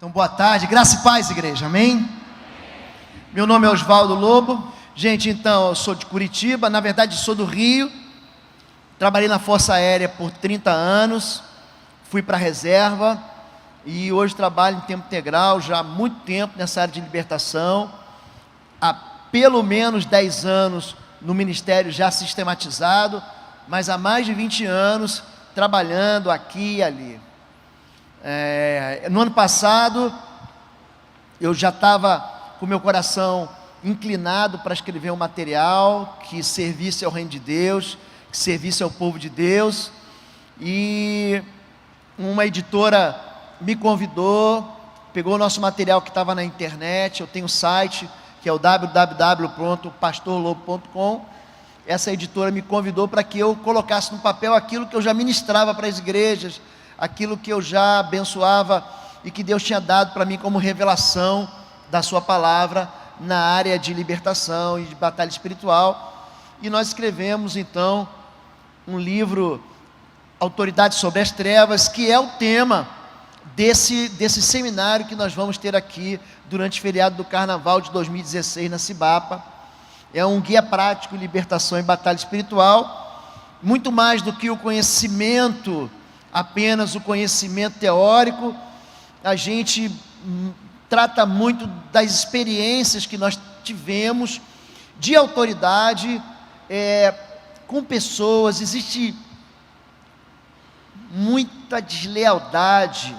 Então, boa tarde, graça e paz, igreja, amém? Meu nome é Osvaldo Lobo. Gente, então, eu sou de Curitiba, na verdade sou do Rio. Trabalhei na Força Aérea por 30 anos, fui para a reserva e hoje trabalho em tempo integral, já há muito tempo nessa área de libertação. Há pelo menos 10 anos no ministério já sistematizado, mas há mais de 20 anos trabalhando aqui e ali. No ano passado, eu já estava com meu coração inclinado para escrever um material que servisse ao reino de Deus, que servisse ao povo de Deus, e uma editora me convidou, pegou o nosso material que estava na internet. Eu tenho um site que é o www.pastorlobo.com. Essa editora me convidou para que eu colocasse no papel aquilo que eu já ministrava para as igrejas, aquilo que eu já abençoava e que Deus tinha dado para mim como revelação da sua palavra na área de libertação e de batalha espiritual. E nós escrevemos então um livro, Autoridade sobre as Trevas, que é o tema desse seminário que nós vamos ter aqui durante o feriado do Carnaval de 2016 na Cibapa. É um guia prático, libertação e batalha espiritual, muito mais do que o conhecimento, apenas o conhecimento teórico. A gente trata muito das experiências que nós tivemos de autoridade com pessoas. Existe muita deslealdade,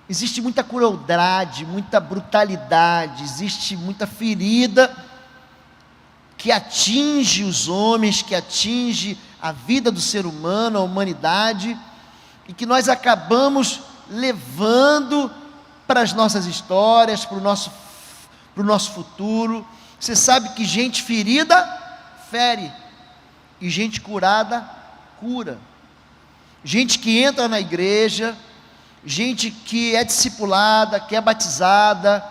existe muita crueldade, muita brutalidade, existe muita ferida que atinge os homens, que atinge a vida do ser humano, a humanidade, e que nós acabamos levando para as nossas histórias, para o nosso futuro. Você sabe que gente ferida fere, e gente curada cura. Gente que entra na igreja, gente que é discipulada, que é batizada,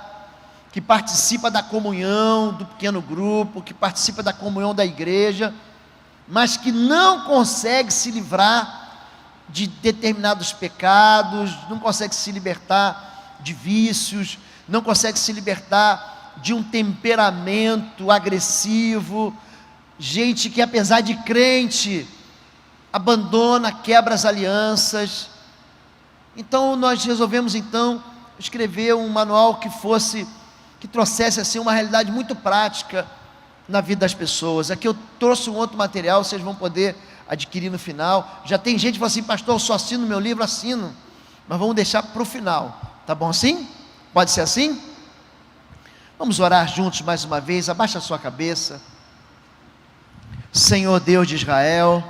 que participa da comunhão do pequeno grupo, que participa da comunhão da igreja, mas que não consegue se livrar de determinados pecados, não consegue se libertar de vícios, não consegue se libertar de um temperamento agressivo. Gente que, apesar de crente, abandona, quebra as alianças. Então nós resolvemos escrever um manual que trouxesse assim uma realidade muito prática na vida das pessoas. Aqui eu trouxe um outro material, vocês vão poder adquirir no final. Já tem gente que fala assim: pastor, eu só assino meu livro. Assino, mas vamos deixar para o final, tá bom assim? Pode ser assim? Vamos orar juntos mais uma vez. Abaixa a sua cabeça. Senhor Deus de Israel,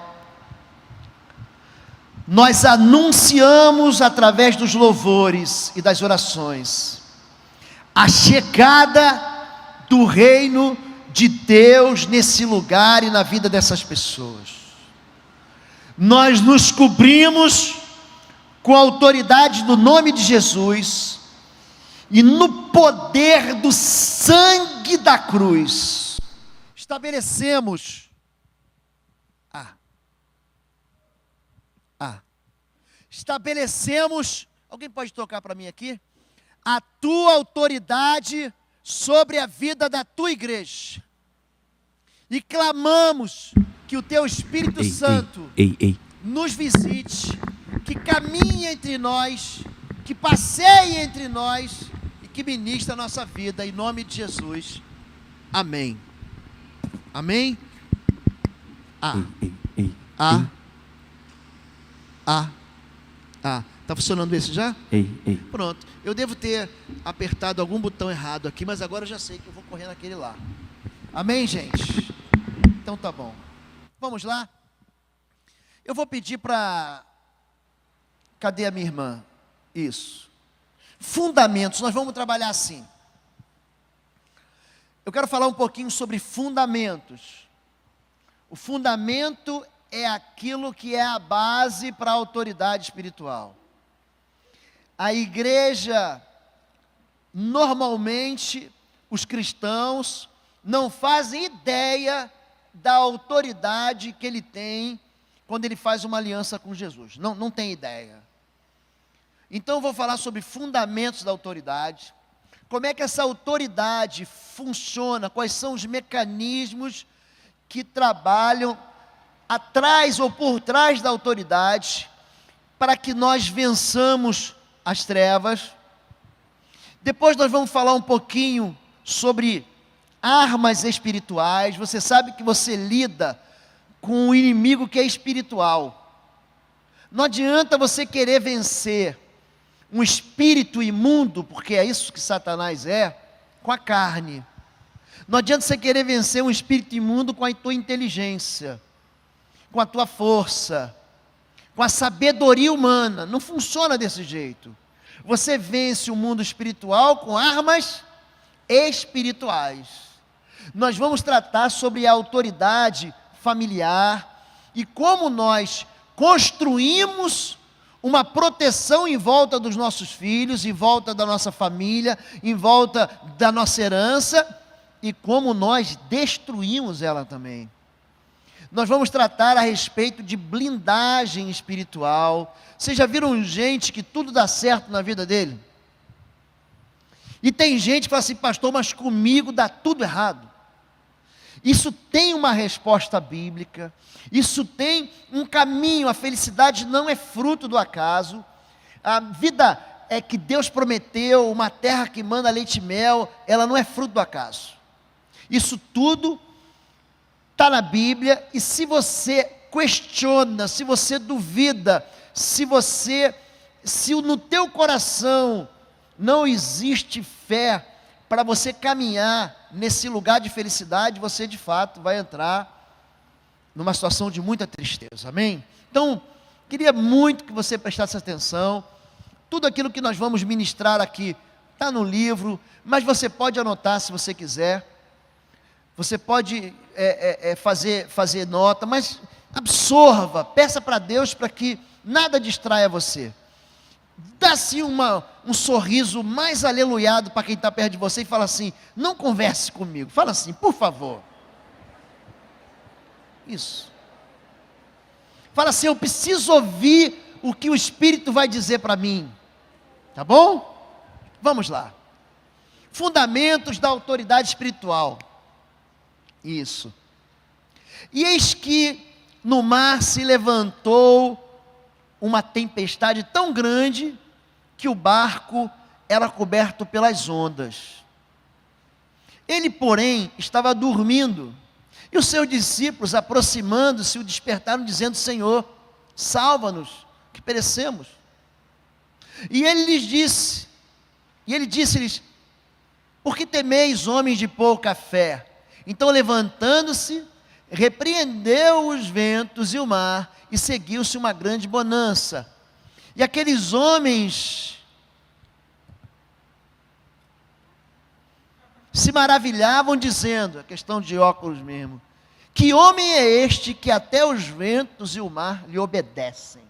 nós anunciamos através dos louvores e das orações a chegada do reino de Deus nesse lugar e na vida dessas pessoas. Nós nos cobrimos com a autoridade do nome de Jesus e no poder do sangue da cruz estabelecemos, alguém pode tocar para mim aqui? A tua autoridade sobre a vida da tua igreja, e clamamos que o teu Espírito Santo nos visite, que caminhe entre nós, que passeie entre nós e que ministre a nossa vida, em nome de Jesus, amém. Amém? Tá funcionando esse já? Pronto, eu devo ter apertado algum botão errado aqui, mas agora eu já sei que eu vou correr naquele lá. Amém, gente? Então tá bom. Vamos lá? Eu vou pedir para... Cadê a minha irmã? Isso. Fundamentos, nós vamos trabalhar assim. Eu quero falar um pouquinho sobre fundamentos. O fundamento é aquilo que é a base para a autoridade espiritual. A igreja, normalmente, os cristãos não fazem ideia da autoridade que ele tem quando ele faz uma aliança com Jesus. Não tem ideia. Então eu vou falar sobre fundamentos da autoridade, como é que essa autoridade funciona, quais são os mecanismos que trabalham atrás ou por trás da autoridade, para que nós vençamos as trevas. Depois nós vamos falar um pouquinho sobre armas espirituais. Você sabe que você lida com um inimigo que é espiritual. Não adianta você querer vencer um espírito imundo, porque é isso que Satanás é, com a carne. Não adianta você querer vencer um espírito imundo com a tua inteligência, com a tua força, com a sabedoria humana. Não funciona desse jeito. Você vence o mundo espiritual com armas espirituais. Nós vamos tratar sobre a autoridade familiar e como nós construímos uma proteção em volta dos nossos filhos, em volta da nossa família, em volta da nossa herança, e como nós destruímos ela também. Nós vamos tratar a respeito de blindagem espiritual. Vocês já viram gente que tudo dá certo na vida dele? E tem gente que fala assim: pastor, mas comigo dá tudo errado. Isso tem uma resposta bíblica, isso tem um caminho. A felicidade não é fruto do acaso. A vida é que Deus prometeu, uma terra que manda leite e mel, ela não é fruto do acaso. Isso tudo está na Bíblia, e se você questiona, se você duvida, se no teu coração não existe fé para você caminhar nesse lugar de felicidade, você de fato vai entrar numa situação de muita tristeza, amém? Então, queria muito que você prestasse atenção. Tudo aquilo que nós vamos ministrar aqui está no livro, mas você pode anotar se você quiser. Você pode fazer nota, mas absorva, peça para Deus para que nada distraia você. Dá-se um sorriso mais aleluiado para quem está perto de você e fala assim: não converse comigo, fala assim, por favor. Isso. Fala assim: eu preciso ouvir o que o Espírito vai dizer para mim. Tá bom? Vamos lá. Fundamentos da autoridade espiritual. Isso. E eis que no mar se levantou uma tempestade tão grande que o barco era coberto pelas ondas. Ele, porém, estava dormindo. E os seus discípulos, aproximando-se, o despertaram, dizendo: Senhor, salva-nos, que perecemos. E ele disse-lhes: por que temeis, homens de pouca fé? Então, levantando-se, repreendeu os ventos e o mar, e seguiu-se uma grande bonança. E aqueles homens se maravilhavam, dizendo, a questão de óculos mesmo, que homem é este que até os ventos e o mar lhe obedecem?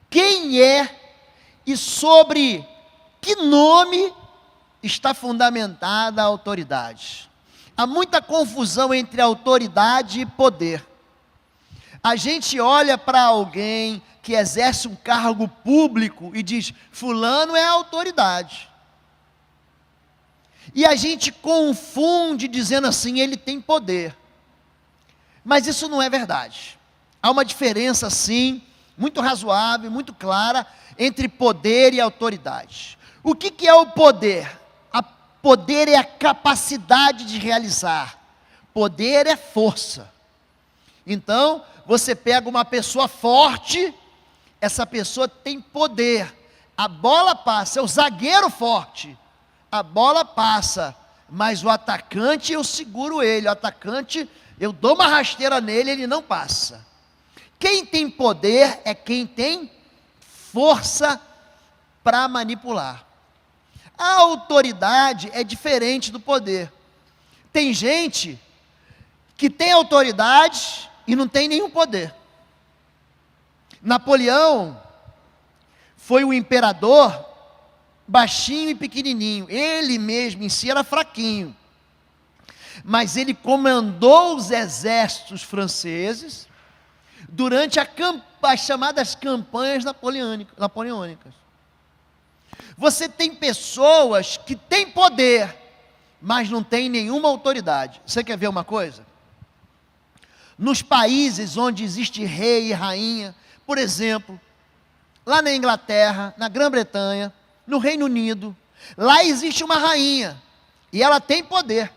Quem é e sobre que nome está fundamentada a autoridade? Há muita confusão entre autoridade e poder. A gente olha para alguém que exerce um cargo público e diz: fulano é autoridade. E a gente confunde dizendo assim: ele tem poder. Mas isso não é verdade. Há uma diferença sim, muito razoável, muito clara, entre poder e autoridade. O que é o poder? Poder é a capacidade de realizar. Poder é força. Então, você pega uma pessoa forte, essa pessoa tem poder. A bola passa, é o zagueiro forte. A bola passa, mas o atacante, eu seguro ele. O atacante, eu dou uma rasteira nele, ele não passa. Quem tem poder é quem tem força para manipular. A autoridade é diferente do poder. Tem gente que tem autoridade e não tem nenhum poder. Napoleão foi o imperador baixinho e pequenininho. Ele mesmo em si era fraquinho. Mas ele comandou os exércitos franceses, durante as chamadas campanhas napoleônicas. Você tem pessoas que têm poder, mas não têm nenhuma autoridade. Você quer ver uma coisa? Nos países onde existe rei e rainha, por exemplo, lá na Inglaterra, na Grã-Bretanha, no Reino Unido, lá existe uma rainha, e ela tem poder,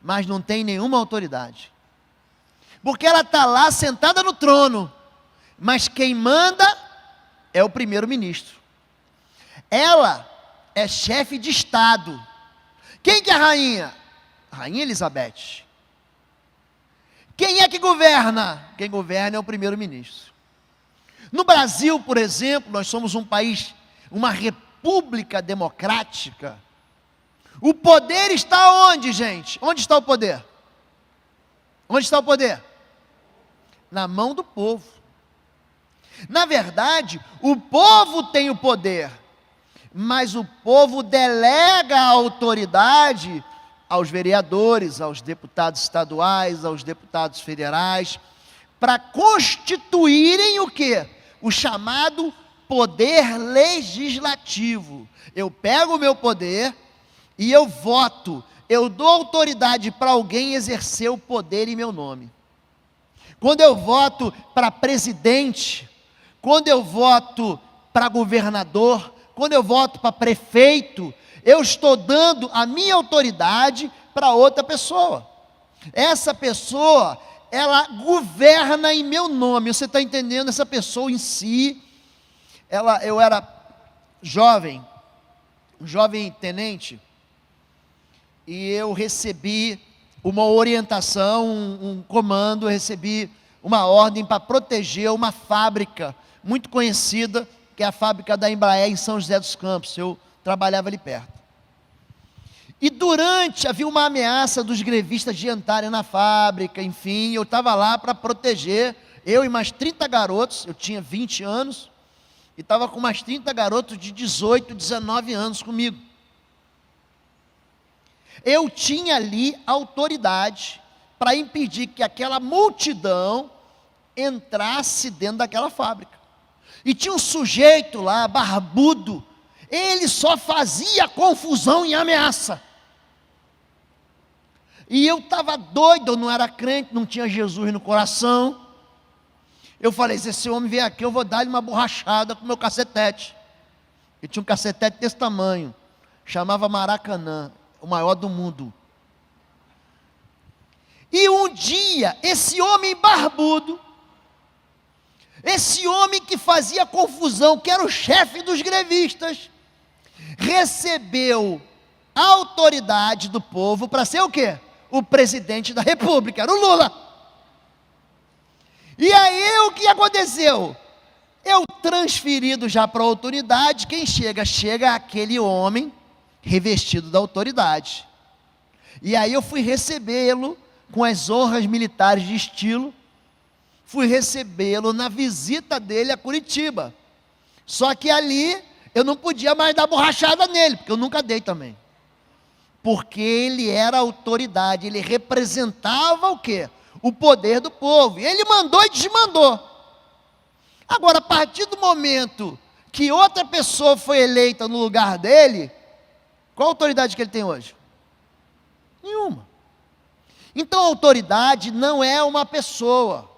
mas não tem nenhuma autoridade. Porque ela está lá sentada no trono, mas quem manda é o primeiro-ministro. Ela é chefe de Estado. Quem que é a rainha? Rainha Elizabeth. Quem é que governa? Quem governa é o primeiro-ministro. No Brasil, por exemplo, nós somos um país, uma república democrática. O poder está onde, gente? Onde está o poder? Onde está o poder? Na mão do povo. Na verdade, o povo tem o poder, mas o povo delega a autoridade aos vereadores, aos deputados estaduais, aos deputados federais, para constituírem o quê? O chamado poder legislativo. Eu pego o meu poder e eu voto, eu dou autoridade para alguém exercer o poder em meu nome. Quando eu voto para presidente, quando eu voto para governador, quando eu voto para prefeito, eu estou dando a minha autoridade para outra pessoa. Essa pessoa, ela governa em meu nome. Você está entendendo? Essa pessoa em si, eu era jovem tenente, e eu recebi uma orientação, um comando, eu recebi uma ordem para proteger uma fábrica muito conhecida, que é a fábrica da Embraer em São José dos Campos. Eu trabalhava ali perto. E havia uma ameaça dos grevistas de entrarem na fábrica, enfim, eu estava lá para proteger, eu e mais 30 garotos, eu tinha 20 anos, e estava com mais 30 garotos de 18, 19 anos comigo. Eu tinha ali autoridade para impedir que aquela multidão entrasse dentro daquela fábrica. E tinha um sujeito lá, barbudo, ele só fazia confusão e ameaça. E eu estava doido, eu não era crente, não tinha Jesus no coração. Eu falei, se esse homem vier aqui, eu vou dar-lhe uma borrachada com o meu cacetete. Eu tinha um cacetete desse tamanho, chamava Maracanã, o maior do mundo. E um dia, esse homem barbudo, esse homem que fazia confusão, que era o chefe dos grevistas, recebeu a autoridade do povo para ser o quê? O presidente da república, era o Lula. E aí o que aconteceu? Eu transferido já para a autoridade, quem chega? Chega aquele homem revestido da autoridade. E aí eu fui recebê-lo com as honras militares de estilo, fui recebê-lo na visita dele a Curitiba. Só que ali eu não podia mais dar borrachada nele, porque eu nunca dei também. Porque ele era autoridade, ele representava o quê? O poder do povo. E ele mandou e desmandou. Agora, a partir do momento que outra pessoa foi eleita no lugar dele, qual a autoridade que ele tem hoje? Nenhuma. Então, a autoridade não é uma pessoa.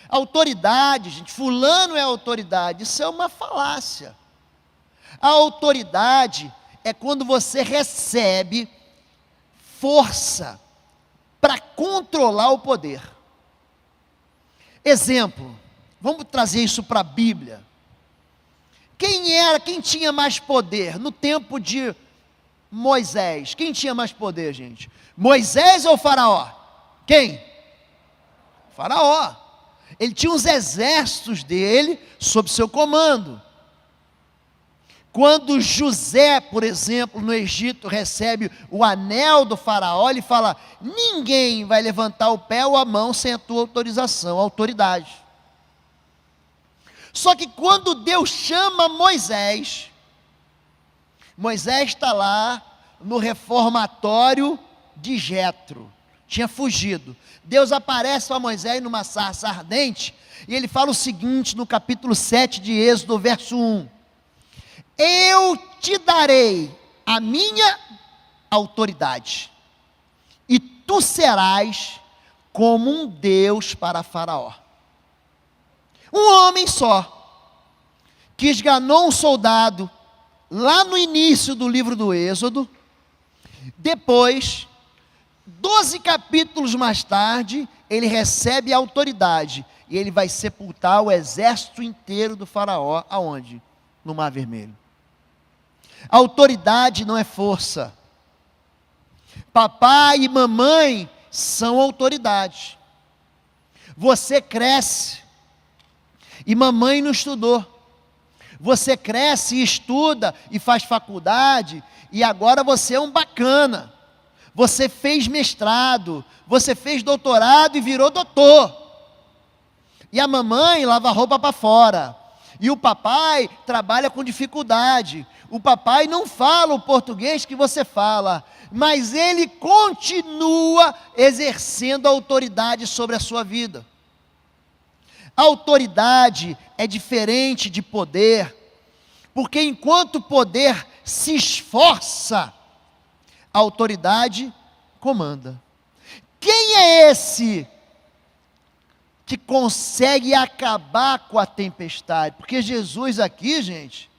Autoridade, gente, fulano é autoridade, isso é uma falácia. A autoridade é quando você recebe força para controlar o poder. Exemplo, vamos trazer isso para a Bíblia. Quem tinha mais poder no tempo de Moisés? Quem tinha mais poder, gente? Moisés ou Faraó? Quem? Faraó. Ele tinha os exércitos dele sob seu comando. Quando José, por exemplo, no Egito, recebe o anel do faraó, ele fala, ninguém vai levantar o pé ou a mão sem a tua autorização, autoridade. Só que quando Deus chama Moisés, Moisés está lá no reformatório de Jetro. tinha fugido. Deus aparece para Moisés numa sarça ardente, e ele fala o seguinte no capítulo 7 de Êxodo, verso 1: eu te darei a minha autoridade, e tu serás como um Deus para Faraó. Um homem só, que esganou um soldado, lá no início do livro do Êxodo, depois, 12 capítulos mais tarde, ele recebe a autoridade, e ele vai sepultar o exército inteiro do Faraó, aonde? No Mar Vermelho. A autoridade não é força. Papai e mamãe são autoridade. Você cresce, e mamãe não estudou. Você cresce e estuda, e faz faculdade, e agora você é um bacana. Você fez mestrado, você fez doutorado e virou doutor. E a mamãe lava a roupa para fora. E o papai trabalha com dificuldade. O papai não fala o português que você fala, mas ele continua exercendo autoridade sobre a sua vida. A autoridade é diferente de poder, porque enquanto o poder se esforça, a autoridade comanda. Quem é esse que consegue acabar com a tempestade? Porque Jesus aqui, gente,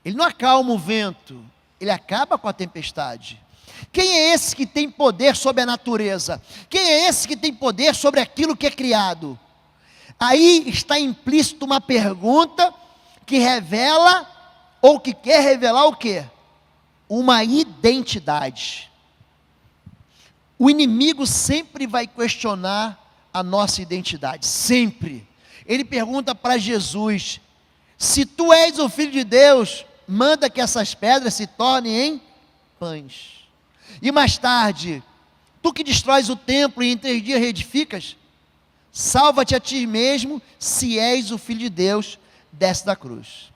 ele não acalma o vento, ele acaba com a tempestade. Quem é esse que tem poder sobre a natureza? Quem é esse que tem poder sobre aquilo que é criado? Aí está implícito uma pergunta que revela, ou que quer revelar o quê? Uma identidade. O inimigo sempre vai questionar a nossa identidade, sempre. Ele pergunta para Jesus: se tu és o Filho de Deus, manda que essas pedras se tornem em pães. E mais tarde: tu que destróis o templo e em 3 dias reedificas, salva-te a ti mesmo, se és o Filho de Deus, desce da cruz.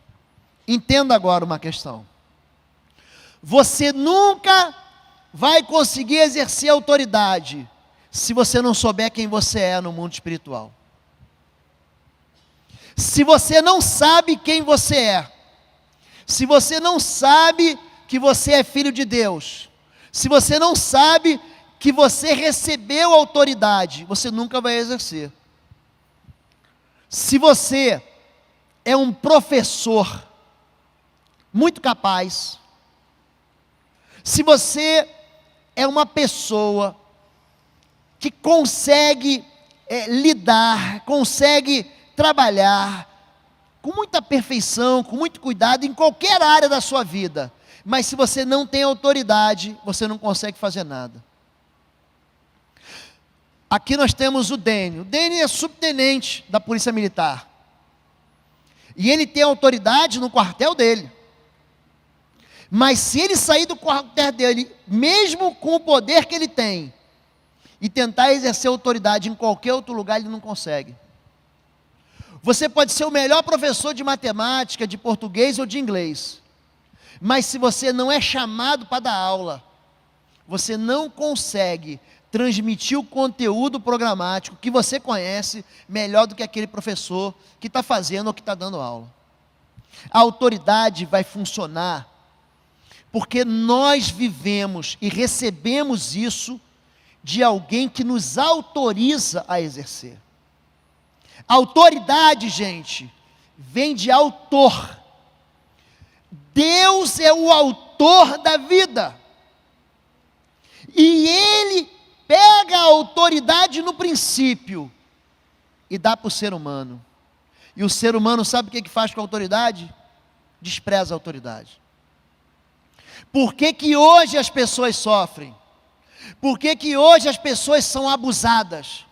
Entenda agora uma questão. Você nunca vai conseguir exercer autoridade se você não souber quem você é no mundo espiritual. Se você não sabe quem você é, se você não sabe que você é filho de Deus, se você não sabe que você recebeu autoridade, você nunca vai exercer. Se você é um professor muito capaz, se você é uma pessoa que consegue lidar, consegue trabalhar com muita perfeição, com muito cuidado em qualquer área da sua vida, mas se você não tem autoridade, você não consegue fazer nada. Aqui nós temos o Dênio. O Dênio é subtenente da Polícia Militar, e ele tem autoridade no quartel dele. Mas se ele sair do quartel dele, mesmo com o poder que ele tem, e tentar exercer autoridade em qualquer outro lugar, ele não consegue. Você pode ser o melhor professor de matemática, de português ou de inglês, mas se você não é chamado para dar aula, você não consegue transmitir o conteúdo programático que você conhece melhor do que aquele professor que está fazendo ou que está dando aula. A autoridade vai funcionar porque nós vivemos e recebemos isso de alguém que nos autoriza a exercer. Autoridade, gente, vem de autor. Deus é o autor da vida. E Ele pega a autoridade no princípio e dá para o ser humano. E o ser humano sabe o que faz com a autoridade? Despreza a autoridade. Por que que hoje as pessoas sofrem? Por que que hoje as pessoas são abusadas?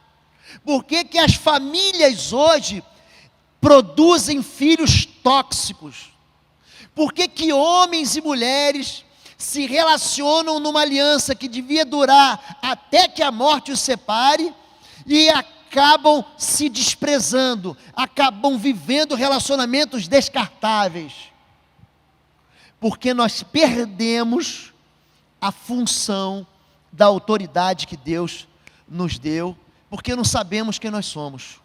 Por que que as famílias hoje produzem filhos tóxicos? Por que que homens e mulheres se relacionam numa aliança que devia durar até que a morte os separe e acabam se desprezando, acabam vivendo relacionamentos descartáveis? Porque nós perdemos a função da autoridade que Deus nos deu, porque não sabemos quem nós somos.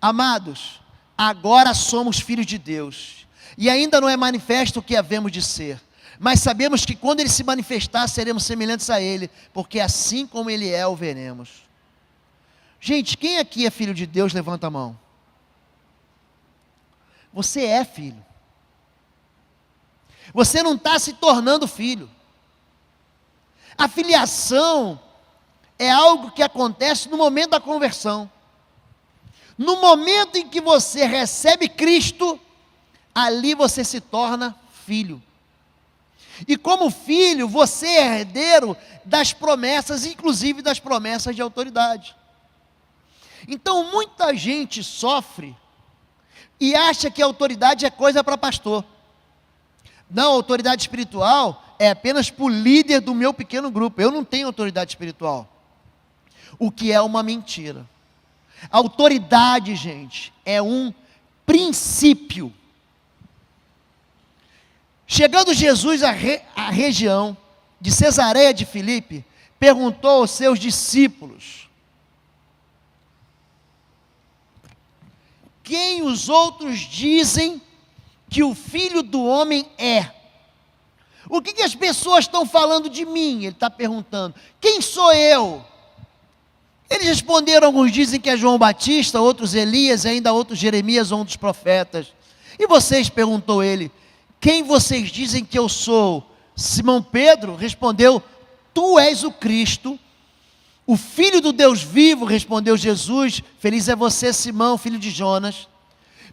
Amados, agora somos filhos de Deus, e ainda não é manifesto o que havemos de ser, mas sabemos que quando Ele se manifestar, seremos semelhantes a Ele, porque assim como Ele é, o veremos. Gente, quem aqui é filho de Deus, levanta a mão. Você é filho. Você não está se tornando filho. A filiação é algo que acontece no momento da conversão. No momento em que você recebe Cristo, ali você se torna filho. E como filho, você é herdeiro das promessas, inclusive das promessas de autoridade. Então muita gente sofre e acha que a autoridade é coisa para pastor. Não, a autoridade espiritual é apenas para o líder do meu pequeno grupo. Eu não tenho autoridade espiritual. O que é uma mentira. A autoridade, gente, é um princípio. Chegando Jesus à região de Cesareia de Filipe, perguntou aos seus discípulos: quem os outros dizem que o Filho do Homem é? O que as pessoas estão falando de mim? Ele está perguntando. Quem sou eu? Eles responderam, alguns dizem que é João Batista, outros Elias, e ainda outros Jeremias ou um dos profetas. E vocês, perguntou ele, quem vocês dizem que eu sou? Simão Pedro respondeu, tu és o Cristo, o Filho do Deus vivo, respondeu Jesus. Feliz é você, Simão, filho de Jonas,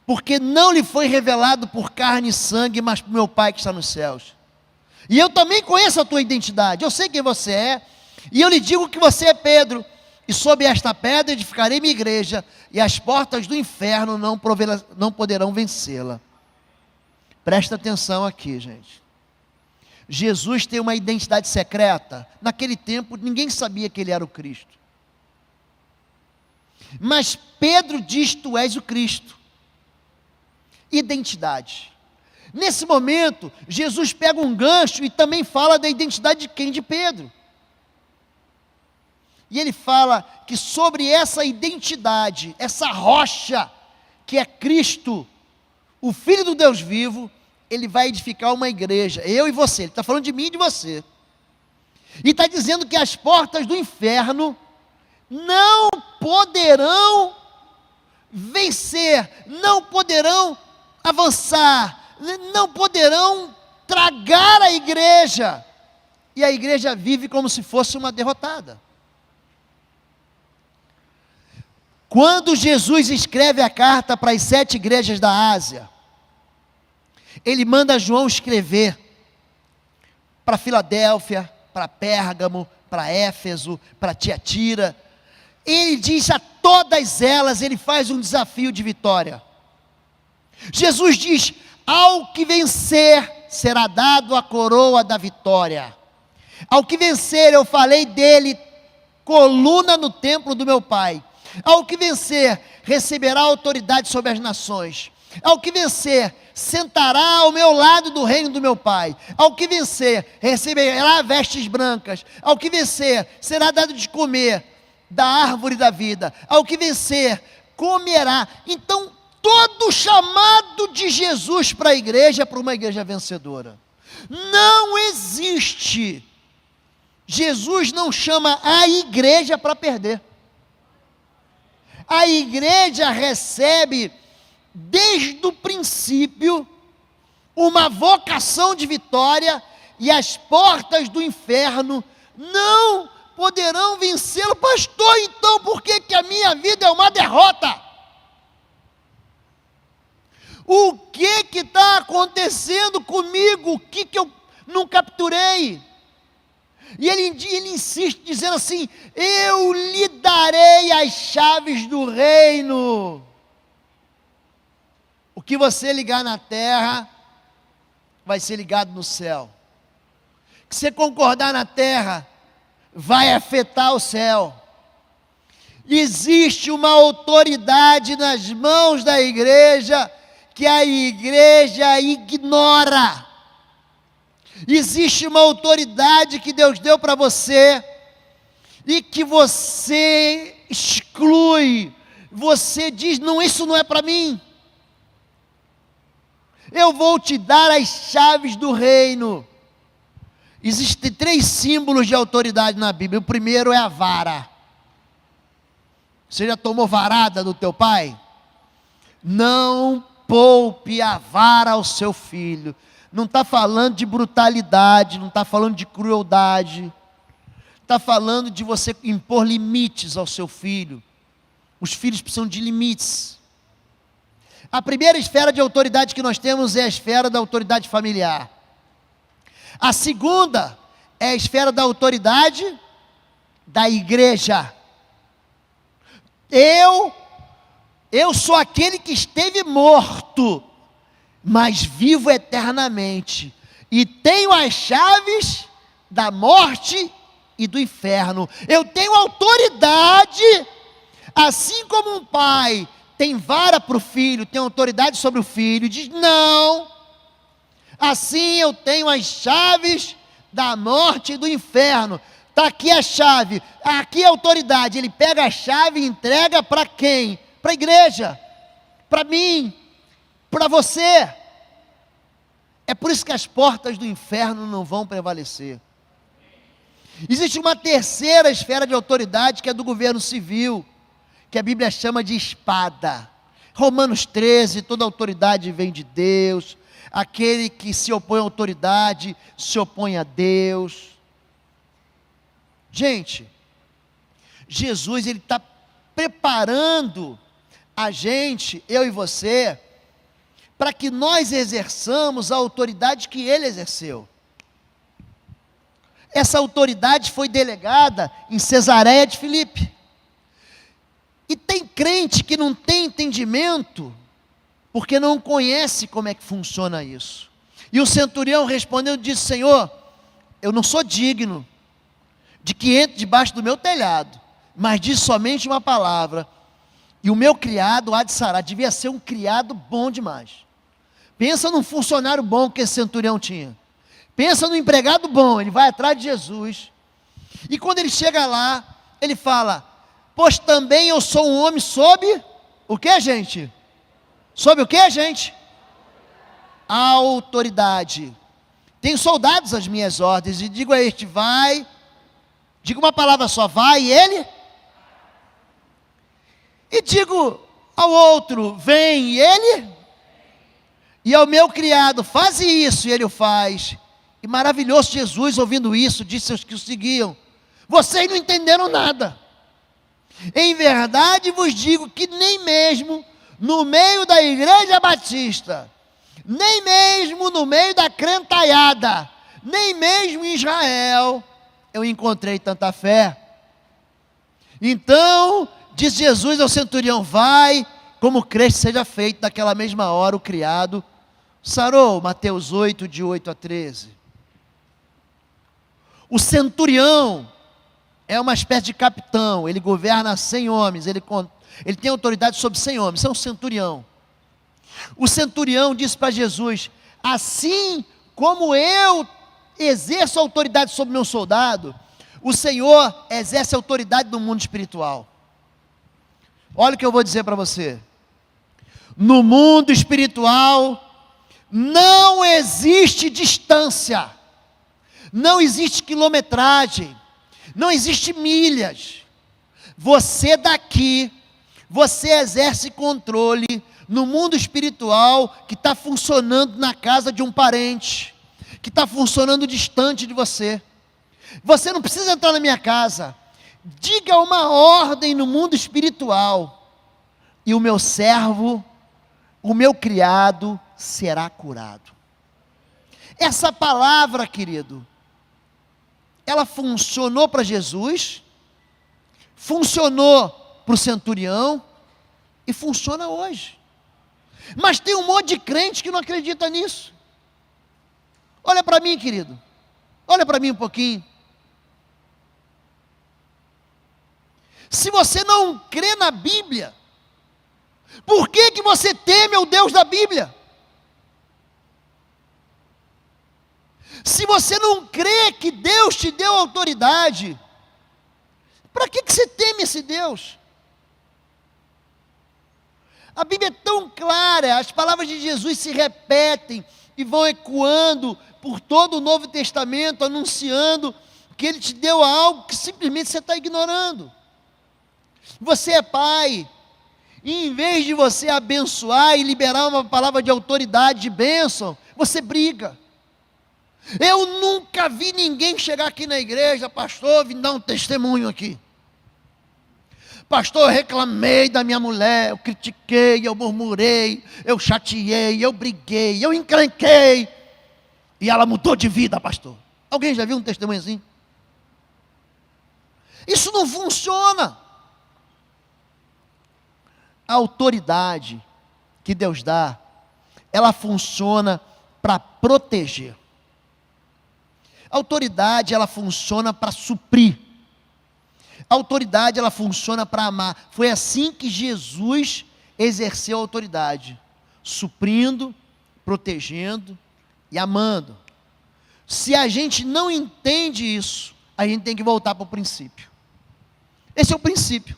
porque não lhe foi revelado por carne e sangue, mas por meu Pai que está nos céus. E eu também conheço a tua identidade, eu sei quem você é, e eu lhe digo que você é Pedro, e sob esta pedra edificarei minha igreja, e as portas do inferno não poderão vencê-la. Presta atenção aqui, gente. Jesus tem uma identidade secreta. Naquele tempo, ninguém sabia que ele era o Cristo. Mas Pedro diz, tu és o Cristo. Identidade. Nesse momento, Jesus pega um gancho e também fala da identidade de quem? De Pedro. E ele fala que sobre essa identidade, essa rocha, que é Cristo, o Filho do Deus vivo, ele vai edificar uma igreja, eu e você. Ele está falando de mim e de você. E está dizendo que as portas do inferno não poderão vencer, não poderão avançar, não poderão tragar a igreja. E a igreja vive como se fosse uma derrotada. Quando Jesus escreve a carta para as 7 igrejas da Ásia, ele manda João escrever para Filadélfia, para Pérgamo, para Éfeso, para Tiatira. Ele diz a todas elas, ele faz um desafio de vitória. Jesus diz, ao que vencer, será dado a coroa da vitória. Ao que vencer, eu falei dele, coluna no templo do meu Pai. Ao que vencer, receberá autoridade sobre as nações. Ao que vencer, sentará ao meu lado do reino do meu Pai. Ao que vencer, receberá vestes brancas. Ao que vencer, será dado de comer da árvore da vida. Ao que vencer, comerá. Então, todo o chamado de Jesus para a igreja é para uma igreja vencedora. Não existe. Jesus não chama a igreja para perder. A igreja recebe, desde o princípio, uma vocação de vitória, e as portas do inferno não poderão vencê-lo. Pastor, então por que a minha vida é uma derrota? O que está acontecendo comigo? O que eu não capturei? E ele insiste dizendo assim, eu lhe darei as chaves do reino. O que você ligar na terra, vai ser ligado no céu. O que você concordar na terra, vai afetar o céu. Existe uma autoridade nas mãos da igreja, que a igreja ignora. Existe uma autoridade que Deus deu para você e que você exclui. Você diz: não, isso não é para mim. Eu vou te dar as chaves do reino. Existem 3 símbolos de autoridade na Bíblia. O primeiro é a vara. Você já tomou varada do teu pai? Não poupe a vara ao seu filho. Não está falando de brutalidade, não está falando de crueldade. Está falando de você impor limites ao seu filho. Os filhos precisam de limites. A primeira esfera de autoridade que nós temos é a esfera da autoridade familiar. A segunda é a esfera da autoridade da igreja. Eu sou aquele que esteve morto, mas vivo eternamente, e tenho as chaves da morte e do inferno. Eu tenho autoridade, assim como um pai tem vara para o filho, tem autoridade sobre o filho, diz não, assim eu tenho as chaves da morte e do inferno. Está aqui a chave, aqui a autoridade. Ele pega a chave e entrega para quem? Para a igreja, para mim, para você. É por isso que as portas do inferno não vão prevalecer. Existe uma terceira esfera de autoridade, que é do governo civil, que a Bíblia chama de espada. Romanos 13, toda autoridade vem de Deus. Aquele que se opõe à autoridade, se opõe a Deus. Gente, Jesus, Ele está preparando a gente, eu e você, para que nós exerçamos a autoridade que Ele exerceu. Essa autoridade foi delegada em Cesareia de Filipe. E tem crente que não tem entendimento, porque não conhece como é que funciona isso. E o centurião respondeu e disse: Senhor, eu não sou digno de que entre debaixo do meu telhado, mas diz somente uma palavra, e o meu criado há de sarar. Devia ser um criado bom demais. Pensa num funcionário bom que esse centurião tinha. Pensa no empregado bom. Ele vai atrás de Jesus, e quando ele chega lá, ele fala: pois também eu sou um homem sob o que, gente? Sob o que, gente? A autoridade. Tenho soldados às minhas ordens, e digo a este: vai. Digo uma palavra só: vai, e ele? E digo ao outro: vem, e ele? E ao meu criado: faze isso, e ele o faz. E maravilhoso Jesus, ouvindo isso, disse aos que o seguiam: vocês não entenderam nada. Em verdade vos digo que nem mesmo no meio da igreja batista, nem mesmo no meio da crentaiada, nem mesmo em Israel, eu encontrei tanta fé. Então, disse Jesus ao centurião: vai, como creste seja feito. Naquela mesma hora o criado sarou. Mateus 8, de 8 a 13. O centurião é uma espécie de capitão. Ele governa 100 homens, ele tem autoridade sobre 100 homens. Isso é um centurião. O centurião disse para Jesus: assim como eu exerço autoridade sobre meu soldado, o Senhor exerce autoridade no mundo espiritual. Olha o que eu vou dizer para você. No mundo espiritual não existe distância, não existe quilometragem, não existe milhas. Você daqui, você exerce controle no mundo espiritual que está funcionando na casa de um parente, que está funcionando distante de você. Você não precisa entrar na minha casa. Diga uma ordem no mundo espiritual, e o meu servo, o meu criado, será curado. Essa palavra, querido, ela funcionou para Jesus, funcionou para o centurião, e funciona hoje. Mas tem um monte de crente que não acredita nisso. Olha para mim, querido. Olha para mim um pouquinho. Se você não crê na Bíblia, por que que você teme ao Deus da Bíblia? Se você não crê que Deus te deu autoridade, para que você teme esse Deus? A Bíblia é tão clara, as palavras de Jesus se repetem e vão ecoando por todo o Novo Testamento, anunciando que Ele te deu algo que simplesmente você está ignorando. Você é pai, e em vez de você abençoar e liberar uma palavra de autoridade, de bênção, você briga. Eu nunca vi ninguém chegar aqui na igreja, pastor, vim dar um testemunho aqui. Pastor, eu reclamei da minha mulher, eu critiquei, eu murmurei, eu chateei, eu briguei, eu encrenquei, e ela mudou de vida, pastor. Alguém já viu um testemunho assim? Isso não funciona. A autoridade que Deus dá, ela funciona para proteger. A autoridade, ela funciona para suprir. A autoridade, ela funciona para amar. Foi assim que Jesus exerceu a autoridade, suprindo, protegendo e amando. Se a gente não entende isso, a gente tem que voltar para o princípio. Esse é o princípio.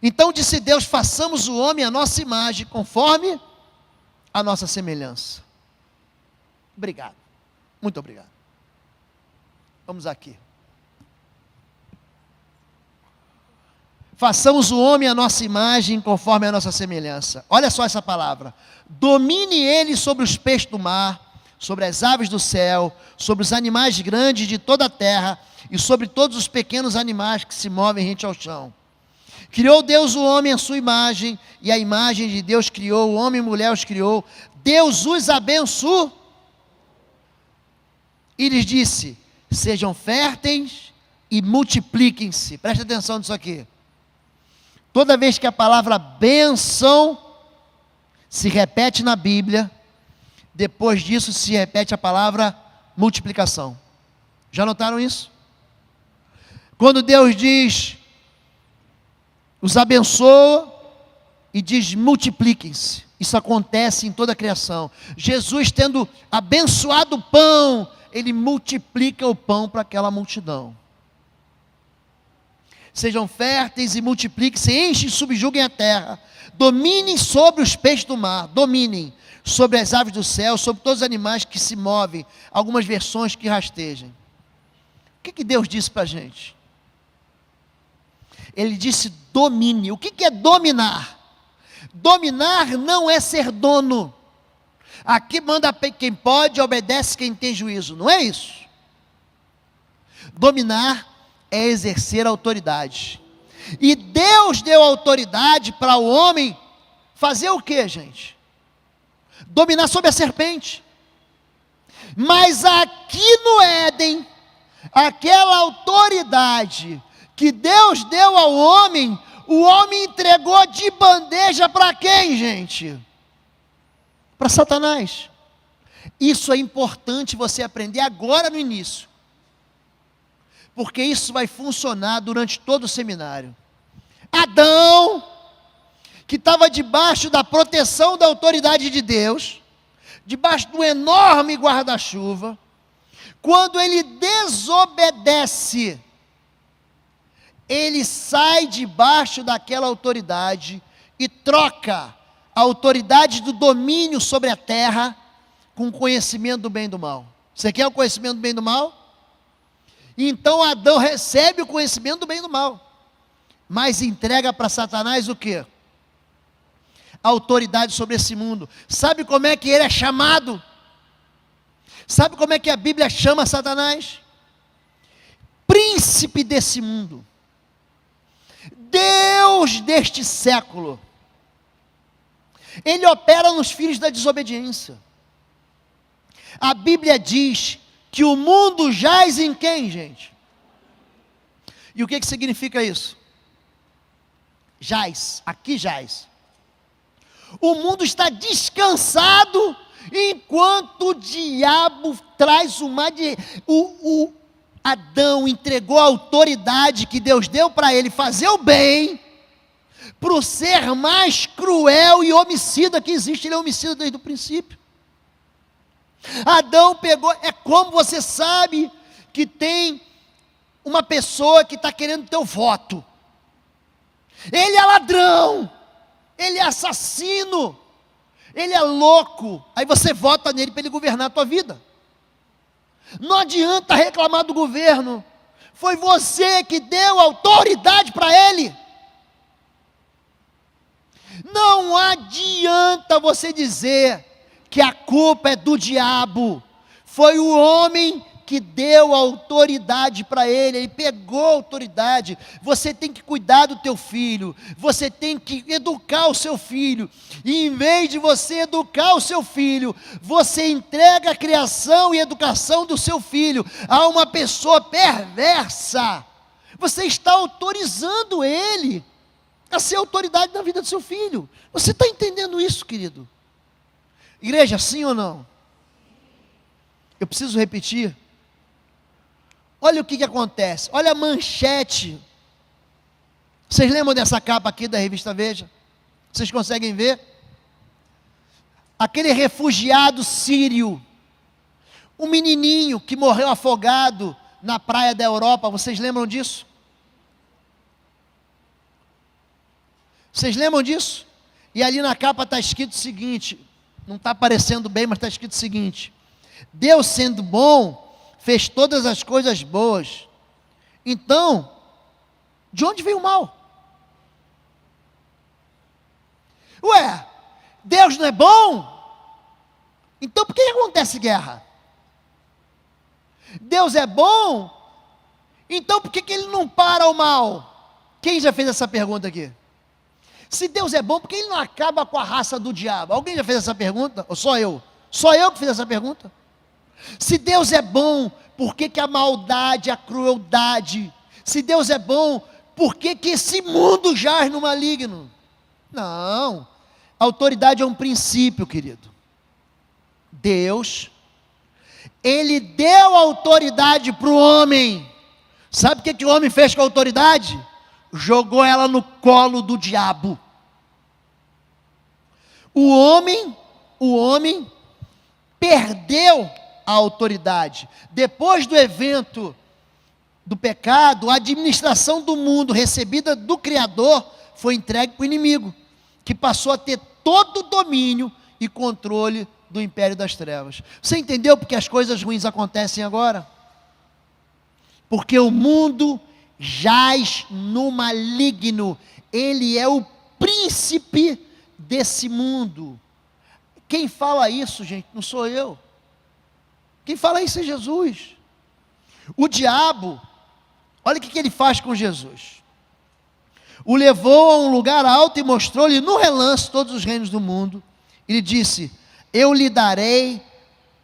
Então disse Deus: façamos o homem à nossa imagem, conforme a nossa semelhança. Obrigado, muito obrigado. Vamos aqui. Façamos o homem à nossa imagem, conforme a nossa semelhança. Olha só essa palavra. Domine ele sobre os peixes do mar, sobre as aves do céu, sobre os animais grandes de toda a terra, e sobre todos os pequenos animais que se movem rente ao chão. Criou Deus o homem à sua imagem, e a imagem de Deus criou, o homem e mulher os criou. Deus os abençoou. E lhes disse: sejam férteis e multipliquem-se. Presta atenção nisso aqui. Toda vez que a palavra bênção se repete na Bíblia, depois disso se repete a palavra multiplicação. Já notaram isso? Quando Deus diz, os abençoa e diz multipliquem-se, isso acontece em toda a criação. Jesus, tendo abençoado o pão, Ele multiplica o pão para aquela multidão. Sejam férteis e multipliquem-se, enchem e subjuguem a terra, dominem sobre os peixes do mar, dominem sobre as aves do céu, sobre todos os animais que se movem, algumas versões que rastejam. O que Deus disse para a gente? Ele disse domine. O que é dominar? Dominar não é ser dono. Aqui manda quem pode, obedece quem tem juízo, não é isso? Dominar é exercer autoridade. E Deus deu autoridade para o homem fazer o que, gente? Dominar sobre a serpente. Mas aqui no Éden, aquela autoridade que Deus deu ao homem, o homem entregou de bandeja para quem, gente? Para Satanás. Isso é importante você aprender agora no início, porque isso vai funcionar durante todo o seminário. Adão, que estava debaixo da proteção da autoridade de Deus, debaixo do enorme guarda-chuva, quando ele desobedece, ele sai debaixo daquela autoridade e troca a autoridade do domínio sobre a terra com o conhecimento do bem e do mal. Você quer o conhecimento do bem e do mal? Então Adão recebe o conhecimento do bem e do mal, mas entrega para Satanás o quê? A autoridade sobre esse mundo. Sabe como é que ele é chamado? Sabe como é que a Bíblia chama Satanás? Príncipe desse mundo, Deus deste século. Ele opera nos filhos da desobediência. A Bíblia diz que o mundo jaz em quem, gente? E o que significa isso? Jaz, aqui jaz. O mundo está descansado enquanto o diabo traz Adão entregou a autoridade que Deus deu para ele fazer o bem, para o ser mais cruel e homicida que existe. Ele é homicida desde o princípio. Adão pegou, é como você sabe que tem uma pessoa que está querendo teu voto. Ele é ladrão, ele é assassino, ele é louco. Aí você vota nele para ele governar a tua vida. Não adianta reclamar do governo. Foi você que deu autoridade para ele. Não adianta você dizer que a culpa é do diabo. Foi o homem que deu autoridade para ele. Ele pegou a autoridade. Você tem que cuidar do teu filho. Você tem que educar o seu filho. E em vez de você educar o seu filho, você entrega a criação e educação do seu filho a uma pessoa perversa. Você está autorizando ele a ser autoridade na vida do seu filho. Você está entendendo isso, querido? Igreja, sim ou não? Eu preciso repetir. Olha o que acontece. Olha a manchete. Vocês lembram dessa capa aqui da revista Veja? Vocês conseguem ver? Aquele refugiado sírio, um menininho que morreu afogado na praia da Europa. Vocês lembram disso? Vocês lembram disso? E ali na capa está escrito o seguinte, não está aparecendo bem, mas está escrito o seguinte: Deus, sendo bom, fez todas as coisas boas. Então, de onde veio o mal? Ué, Deus não é bom? Então por que acontece guerra? Deus é bom? Então por que Ele não para o mal? Quem já fez essa pergunta aqui? Se Deus é bom, por que Ele não acaba com a raça do diabo? Alguém já fez essa pergunta? Ou só eu? Só eu que fiz essa pergunta? Se Deus é bom, por que a maldade, a crueldade? Se Deus é bom, por que esse mundo jaz no maligno? Não, a autoridade é um princípio, querido. Deus, Ele deu autoridade para o homem. Sabe o que o homem fez com a autoridade? Jogou ela no colo do diabo. O homem perdeu a autoridade. Depois do evento do pecado, a administração do mundo recebida do Criador foi entregue para o inimigo, que passou a ter todo o domínio e controle do império das trevas. Você entendeu porque as coisas ruins acontecem agora? Porque o mundo jaz no maligno. Ele é o príncipe desse mundo. Quem fala isso, gente, não sou eu. Quem fala isso é Jesus. O diabo, olha o que ele faz com Jesus. O levou a um lugar alto e mostrou-lhe no relance todos os reinos do mundo. Ele disse: eu lhe darei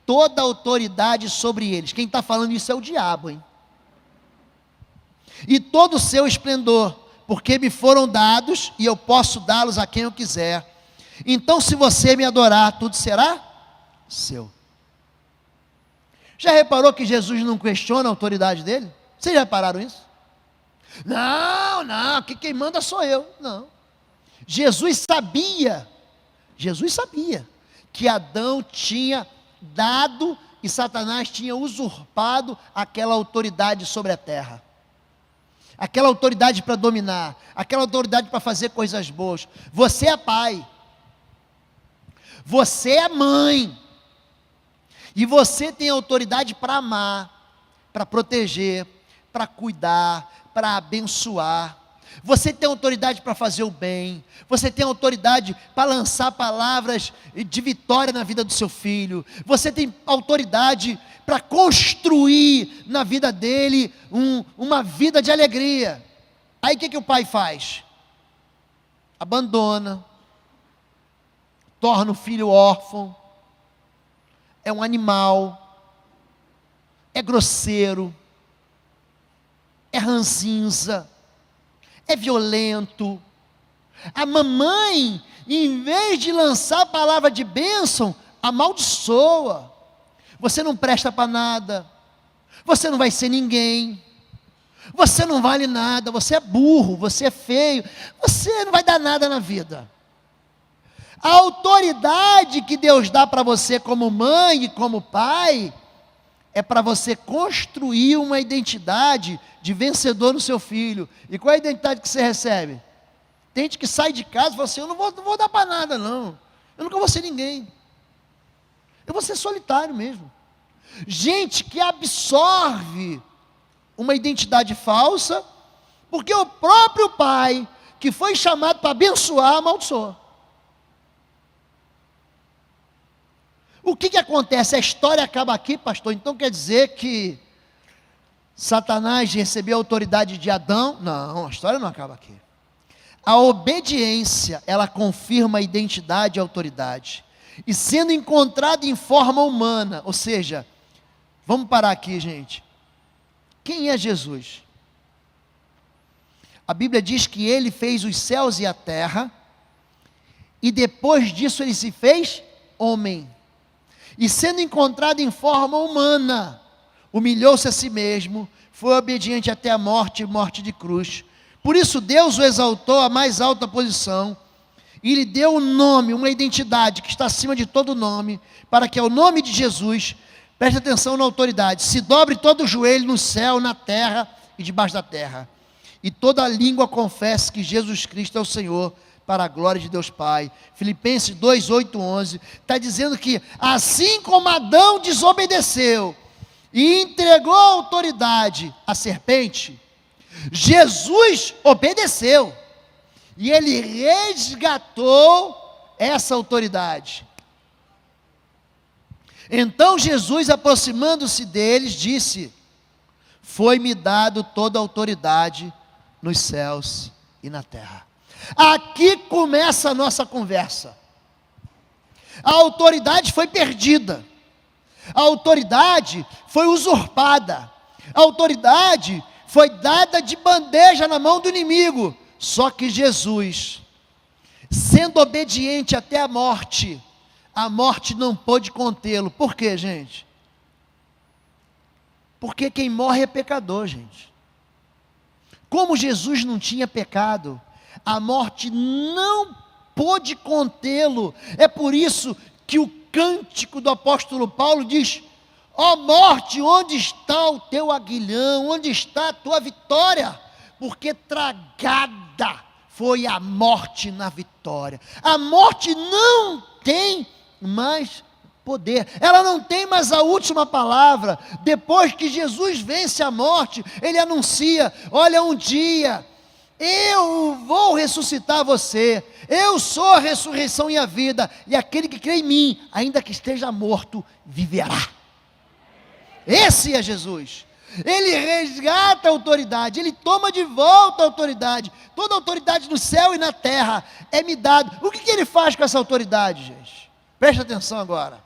toda a autoridade sobre eles. Quem está falando isso é o diabo, hein? E todo o seu esplendor, porque me foram dados e eu posso dá-los a quem eu quiser. Então, se você me adorar, tudo será seu. Já reparou que Jesus não questiona a autoridade dele? Vocês já repararam isso? Não, que quem manda sou eu. Não. Jesus sabia que Adão tinha dado e Satanás tinha usurpado aquela autoridade sobre a terra. Aquela autoridade para dominar, aquela autoridade para fazer coisas boas. Você é pai, você é mãe, e você tem autoridade para amar, para proteger, para cuidar, para abençoar. Você tem autoridade para fazer o bem, você tem autoridade para lançar palavras de vitória na vida do seu filho, você tem autoridade para construir na vida dele uma vida de alegria. Aí o que o pai faz? Abandona, torna o filho órfão, é um animal, é grosseiro, é ranzinza, é violento. A mamãe, em vez de lançar a palavra de bênção, amaldiçoa. Você não presta para nada, você não vai ser ninguém, você não vale nada, você é burro, você é feio, você não vai dar nada na vida. A autoridade que Deus dá para você como mãe e como pai é para você construir uma identidade de vencedor no seu filho. E qual é a identidade que você recebe? Tem gente que sai de casa e fala assim: eu não vou dar para nada não, eu nunca vou ser ninguém, eu vou ser solitário mesmo. Gente que absorve uma identidade falsa, porque o próprio pai, que foi chamado para abençoar, amaldiçoou. O que acontece? A história acaba aqui, pastor? Então quer dizer que Satanás recebeu a autoridade de Adão? Não, a história não acaba aqui. A obediência, ela confirma a identidade e a autoridade. E sendo encontrado em forma humana, ou seja, vamos parar aqui, gente. Quem é Jesus? A Bíblia diz que ele fez os céus e a terra, e depois disso ele se fez homem. E sendo encontrado em forma humana, humilhou-se a si mesmo, foi obediente até a morte e morte de cruz. Por isso Deus o exaltou à mais alta posição, e lhe deu um nome, uma identidade que está acima de todo nome, para que ao nome de Jesus, preste atenção na autoridade, se dobre todo o joelho no céu, na terra e debaixo da terra, e toda língua confesse que Jesus Cristo é o Senhor, para a glória de Deus Pai. Filipenses 2, 8, 11, está dizendo que assim como Adão desobedeceu e entregou a autoridade à serpente, Jesus obedeceu, e ele resgatou essa autoridade. Então Jesus, aproximando-se deles, disse: foi-me dado toda a autoridade nos céus e na terra. Aqui começa a nossa conversa. A autoridade foi perdida, a autoridade foi usurpada, a autoridade foi dada de bandeja na mão do inimigo. Só que Jesus, sendo obediente até a morte não pôde contê-lo. Por quê, gente? Porque quem morre é pecador, gente. Como Jesus não tinha pecado, a morte não pôde contê-lo. É por isso que o cântico do apóstolo Paulo diz: ó morte, onde está o teu aguilhão? Onde está a tua vitória? Porque tragada foi a morte na vitória. A morte não tem mais poder, ela não tem mais a última palavra. Depois que Jesus vence a morte, ele anuncia: olha, um dia eu vou ressuscitar você, eu sou a ressurreição e a vida, e aquele que crê em mim, ainda que esteja morto, viverá. Esse é Jesus. Ele resgata a autoridade, ele toma de volta a autoridade. Toda a autoridade no céu e na terra é me dado. O que ele faz com essa autoridade, gente? Presta atenção agora.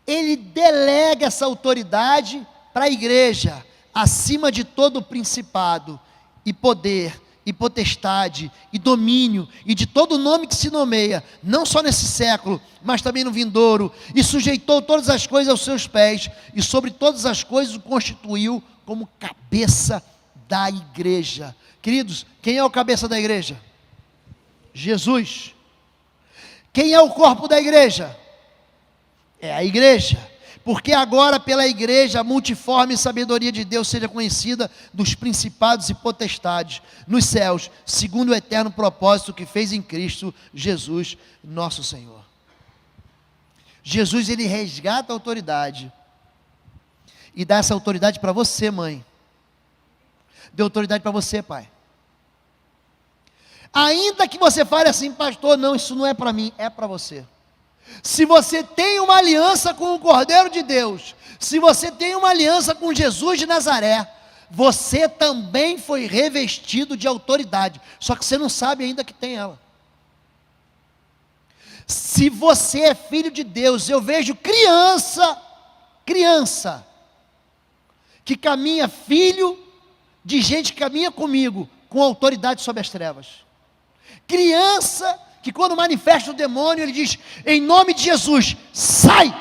Ele delega essa autoridade para a igreja, acima de todo principado, e poder, e potestade, e domínio, e de todo nome que se nomeia, não só nesse século, mas também no vindouro, e sujeitou todas as coisas aos seus pés, e sobre todas as coisas o constituiu como cabeça da igreja. Queridos, quem é o cabeça da igreja? Jesus. Quem é o corpo da igreja? É a igreja. Porque agora pela igreja a multiforme sabedoria de Deus seja conhecida dos principados e potestades nos céus, segundo o eterno propósito que fez em Cristo Jesus, nosso Senhor. Jesus, ele resgata a autoridade e dá essa autoridade para você, mãe. Deu autoridade para você, pai. Ainda que você fale assim: pastor, não, isso não é para mim, é para você. Se você tem uma aliança com o Cordeiro de Deus, se você tem uma aliança com Jesus de Nazaré, você também foi revestido de autoridade, só que você não sabe ainda que tem ela. Se você é filho de Deus, eu vejo criança que caminha, filho de gente que caminha comigo, com autoridade sobre as trevas. Criança que quando manifesta o demônio, ele diz: em nome de Jesus, sai!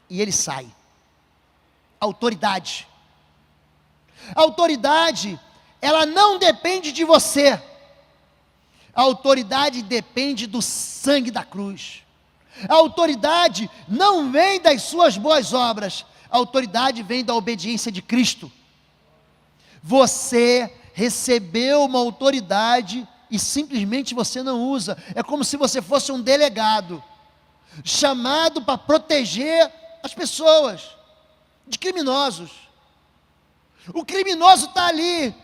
E ele sai. Autoridade. A autoridade, ela não depende de você. A autoridade depende do sangue da cruz. A autoridade não vem das suas boas obras, a autoridade vem da obediência de Cristo. Você recebeu uma autoridade e simplesmente você não usa. É como se você fosse um delegado, chamado para proteger as pessoas de criminosos. O criminoso está ali,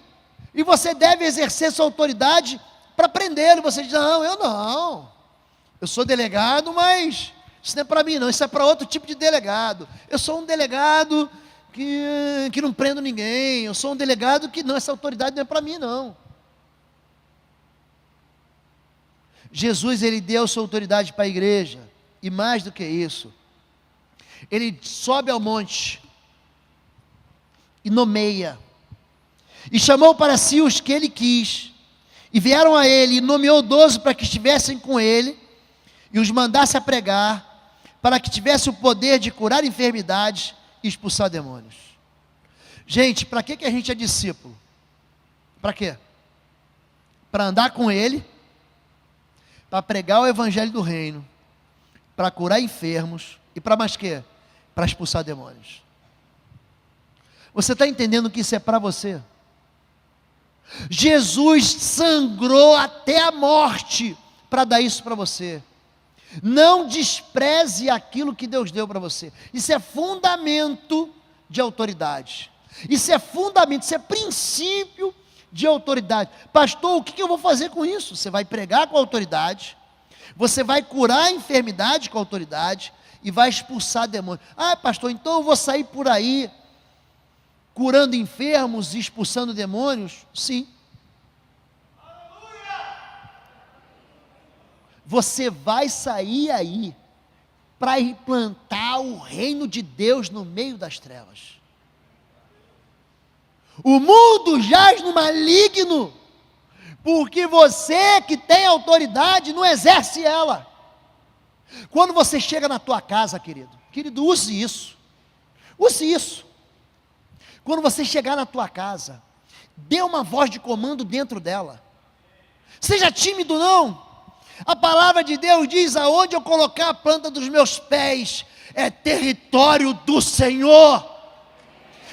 e você deve exercer sua autoridade para prendê-lo. Você diz: não, eu sou delegado, mas isso não é para mim não, isso é para outro tipo de delegado. Eu sou um delegado que não prendo ninguém, eu sou um delegado que não, essa autoridade não é para mim não. Jesus, ele deu sua autoridade para a igreja, e mais do que isso, ele sobe ao monte, e nomeia, e chamou para si os que ele quis, e vieram a ele, e nomeou 12 para que estivessem com ele, e os mandasse a pregar, para que tivesse o poder de curar enfermidades e expulsar demônios. Gente, para que a gente é discípulo? Para quê? Para andar com ele, para pregar o evangelho do reino, para curar enfermos, e para mais quê? Para expulsar demônios. Você está entendendo que isso é para você? Jesus sangrou até a morte para dar isso para você. Não despreze aquilo que Deus deu para você. Isso é fundamento de autoridade. Isso é fundamento, isso é princípio de autoridade. Pastor, o que eu vou fazer com isso? Você vai pregar com autoridade, você vai curar a enfermidade com autoridade e vai expulsar demônios. Ah, pastor, então eu vou sair por aí curando enfermos e expulsando demônios? Sim. Você vai sair aí para implantar o reino de Deus no meio das trevas. O mundo jaz no maligno, porque você que tem autoridade não exerce ela. Quando você chega na tua casa, querido, use isso. Use isso. Quando você chegar na tua casa, dê uma voz de comando dentro dela. Seja tímido não. A palavra de Deus diz: aonde eu colocar a planta dos meus pés, é território do Senhor.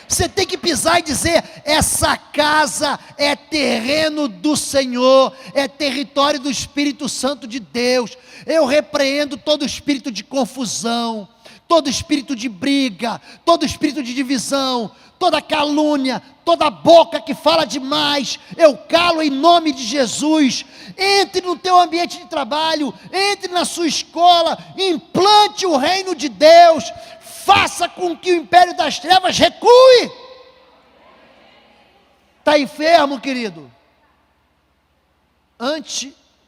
Você tem que pisar e dizer: essa casa é terreno do Senhor, é território do Espírito Santo de Deus. Eu repreendo todo espírito de confusão, todo espírito de briga, todo espírito de divisão, toda calúnia, toda boca que fala demais, eu calo em nome de Jesus. Entre no teu ambiente de trabalho, entre na sua escola, implante o reino de Deus, faça com que o império das trevas recue. Está enfermo, querido?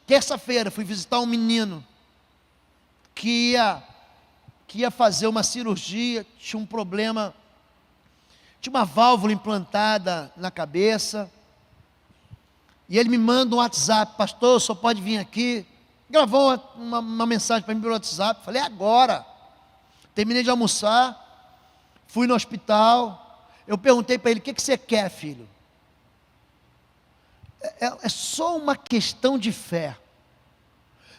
Terça-feira, fui visitar um menino que ia fazer uma cirurgia, tinha um problema, tinha uma válvula implantada na cabeça, e ele me manda um WhatsApp: pastor, só pode vir aqui. Gravou uma mensagem para mim pelo WhatsApp. Falei: agora. Terminei de almoçar, fui no hospital, eu perguntei para ele: o que você quer, filho? É só uma questão de fé.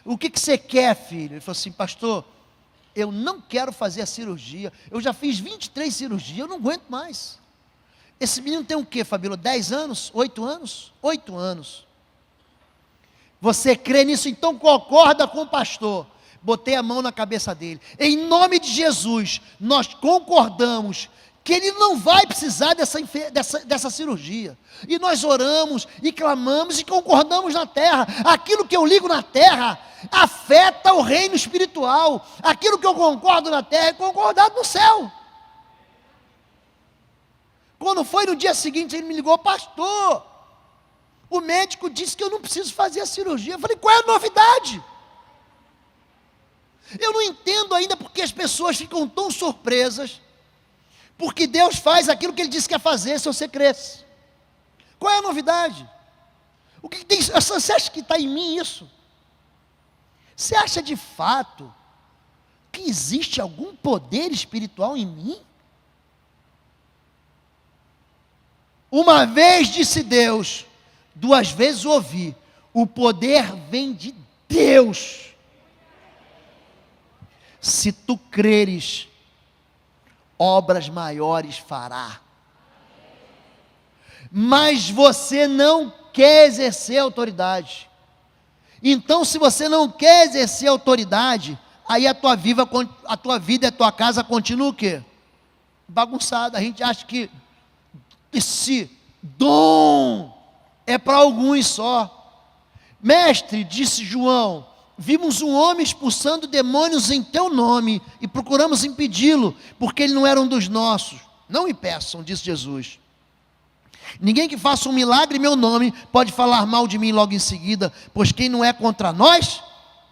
O que você quer, filho? Ele falou assim: pastor, eu não quero fazer a cirurgia, eu já fiz 23 cirurgias, eu não aguento mais. Esse menino tem o quê, Fabíola? 10 anos? 8 anos? 8 anos. Você crê nisso? Então concorda com o pastor. Botei a mão na cabeça dele. Em nome de Jesus, nós concordamos que ele não vai precisar dessa cirurgia. E nós oramos, e clamamos, e concordamos na terra. Aquilo que eu ligo na terra afeta o reino espiritual. Aquilo que eu concordo na terra é concordado no céu. Quando foi no dia seguinte, ele me ligou: pastor, o médico disse que eu não preciso fazer a cirurgia. Eu falei: qual é a novidade? Eu não entendo ainda porque as pessoas ficam tão surpresas, porque Deus faz aquilo que Ele disse que ia fazer, se você cresce. Qual é a novidade? O que tem? Você acha que está em mim isso? Você acha de fato que existe algum poder espiritual em mim? Uma vez disse Deus, 2 vezes ouvi: O poder vem de Deus. Se tu creres, obras maiores fará. Mas você não quer exercer autoridade. Então, se você não quer exercer autoridade, aí a tua vida e a tua casa continua o quê? Bagunçada. A gente acha que esse dom é para alguns só. Mestre, disse João, vimos um homem expulsando demônios em teu nome e procuramos impedi-lo, porque ele não era um dos nossos. Não me peçam, disse Jesus. Ninguém que faça um milagre em meu nome pode falar mal de mim logo em seguida, pois quem não é contra nós,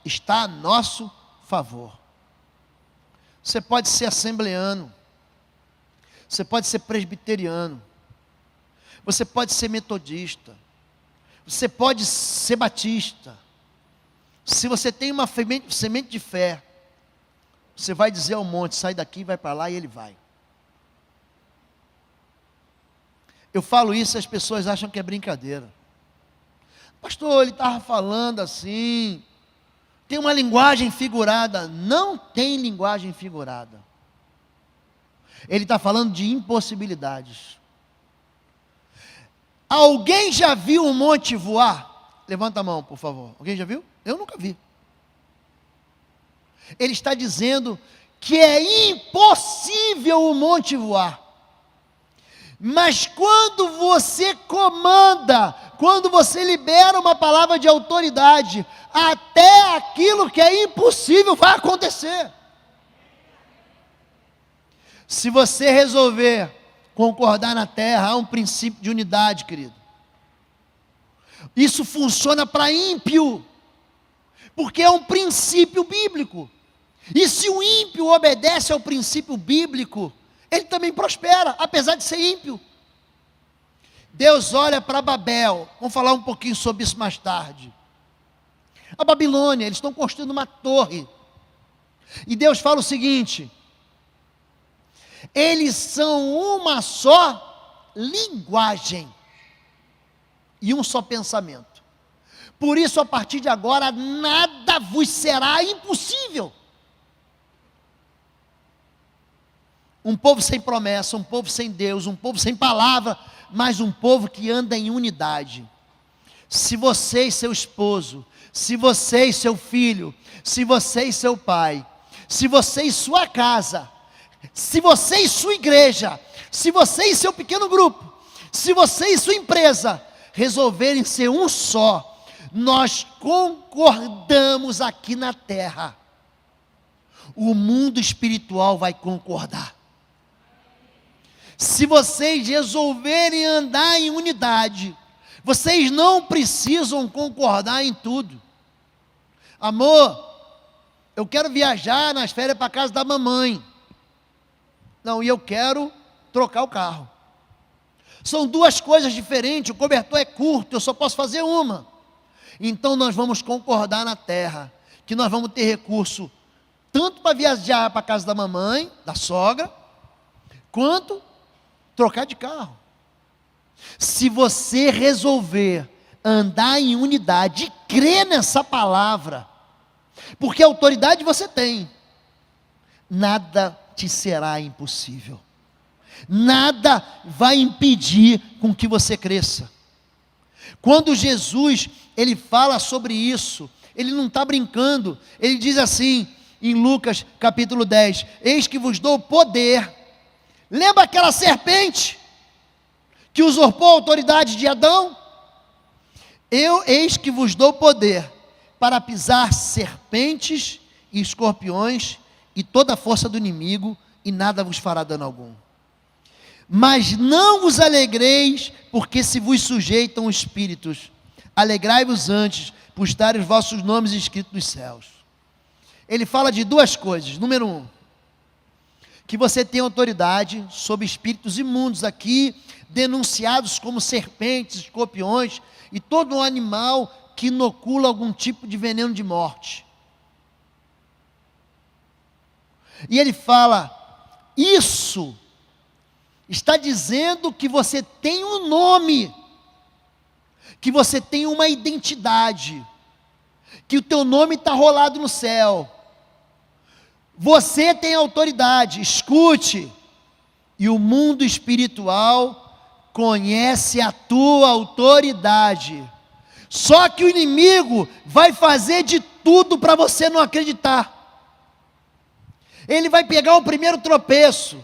está a nosso favor. Você pode ser assembleano, você pode ser presbiteriano, você pode ser metodista, você pode ser batista. Se você tem uma semente de fé, você vai dizer ao monte, sai daqui, vai para lá, e ele vai. Eu falo isso e as pessoas acham que é brincadeira. Pastor, ele estava falando assim, tem uma linguagem figurada. Não tem linguagem figurada. Ele está falando de impossibilidades. Alguém já viu um monte voar? Levanta a mão, por favor. Alguém já viu? Eu nunca vi. Ele está dizendo que é impossível o monte voar. Mas quando você comanda, quando você libera uma palavra de autoridade, até aquilo que é impossível vai acontecer. Se você resolver concordar na terra, há um princípio de unidade, querido. Isso funciona para ímpio, porque é um princípio bíblico. E se o ímpio obedece ao princípio bíblico, ele também prospera, apesar de ser ímpio. Deus olha para Babel, vamos falar um pouquinho sobre isso mais tarde. A Babilônia, eles estão construindo uma torre. E Deus fala o seguinte: eles são uma só linguagem e um só pensamento. Por isso, a partir de agora, nada vos será impossível. Um povo sem promessa, um povo sem Deus, um povo sem palavra, mas um povo que anda em unidade. Se você e seu esposo, se você e seu filho, se você e seu pai, se você e sua casa, se você e sua igreja, se você e seu pequeno grupo, se você e sua empresa resolverem ser um só, nós concordamos aqui na terra, o mundo espiritual vai concordar. Se vocês resolverem andar em unidade, vocês não precisam concordar em tudo. Amor, eu quero viajar nas férias para a casa da mamãe. Não, e eu quero trocar o carro. São duas coisas diferentes, o cobertor é curto, eu só posso fazer uma. Então nós vamos concordar na terra, que nós vamos ter recurso, tanto para viajar para a casa da mamãe, da sogra, quanto trocar de carro. Se você resolver andar em unidade e crer nessa palavra, porque autoridade você tem, nada te será impossível. Nada vai impedir com que você cresça. Quando Jesus, ele fala sobre isso, ele não está brincando, ele diz assim, em Lucas capítulo 10, eis que vos dou poder. Lembra aquela serpente que usurpou a autoridade de Adão? Eis que vos dou poder para pisar serpentes e escorpiões e toda a força do inimigo, e nada vos fará dano algum. Mas não vos alegreis, porque se vos sujeitam os espíritos. Alegrai-vos antes, por estarem os vossos nomes escritos nos céus. Ele fala de duas coisas. Número 1, que você tem autoridade sobre espíritos imundos aqui, denunciados como serpentes, escorpiões, e todo animal que inocula algum tipo de veneno de morte. E ele fala, isso está dizendo que você tem um nome, que você tem uma identidade, que o teu nome está rolado no céu. Você tem autoridade, escute, e o mundo espiritual conhece a tua autoridade. Só que o inimigo vai fazer de tudo para você não acreditar. Ele vai pegar o primeiro tropeço,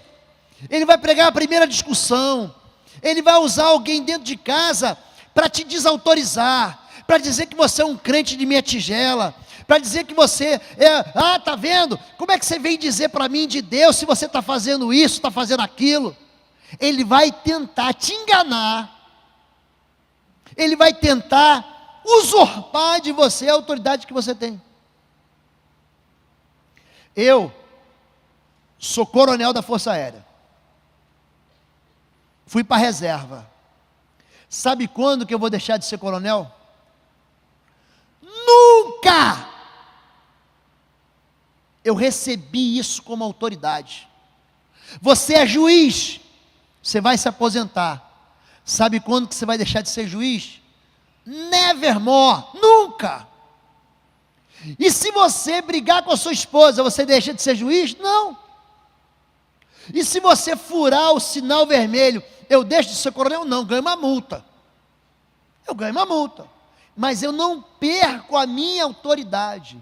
ele vai pegar a primeira discussão, ele vai usar alguém dentro de casa para te desautorizar, para dizer que você é um crente de meia tigela, para dizer que você tá vendo? Como é que você vem dizer para mim de Deus se você está fazendo isso, está fazendo aquilo? Ele vai tentar te enganar, ele vai tentar usurpar de você a autoridade que você tem. Eu sou coronel da Força Aérea, fui para a reserva. Sabe quando que eu vou deixar de ser coronel? Nunca! Eu recebi isso como autoridade. Você é juiz, você vai se aposentar. Sabe quando que você vai deixar de ser juiz? Nevermore, nunca! E se você brigar com a sua esposa, você deixa de ser juiz? Não. E se você furar o sinal vermelho, eu deixo de ser coronel? Não, ganho uma multa. Eu ganho uma multa. Mas eu não perco a minha autoridade.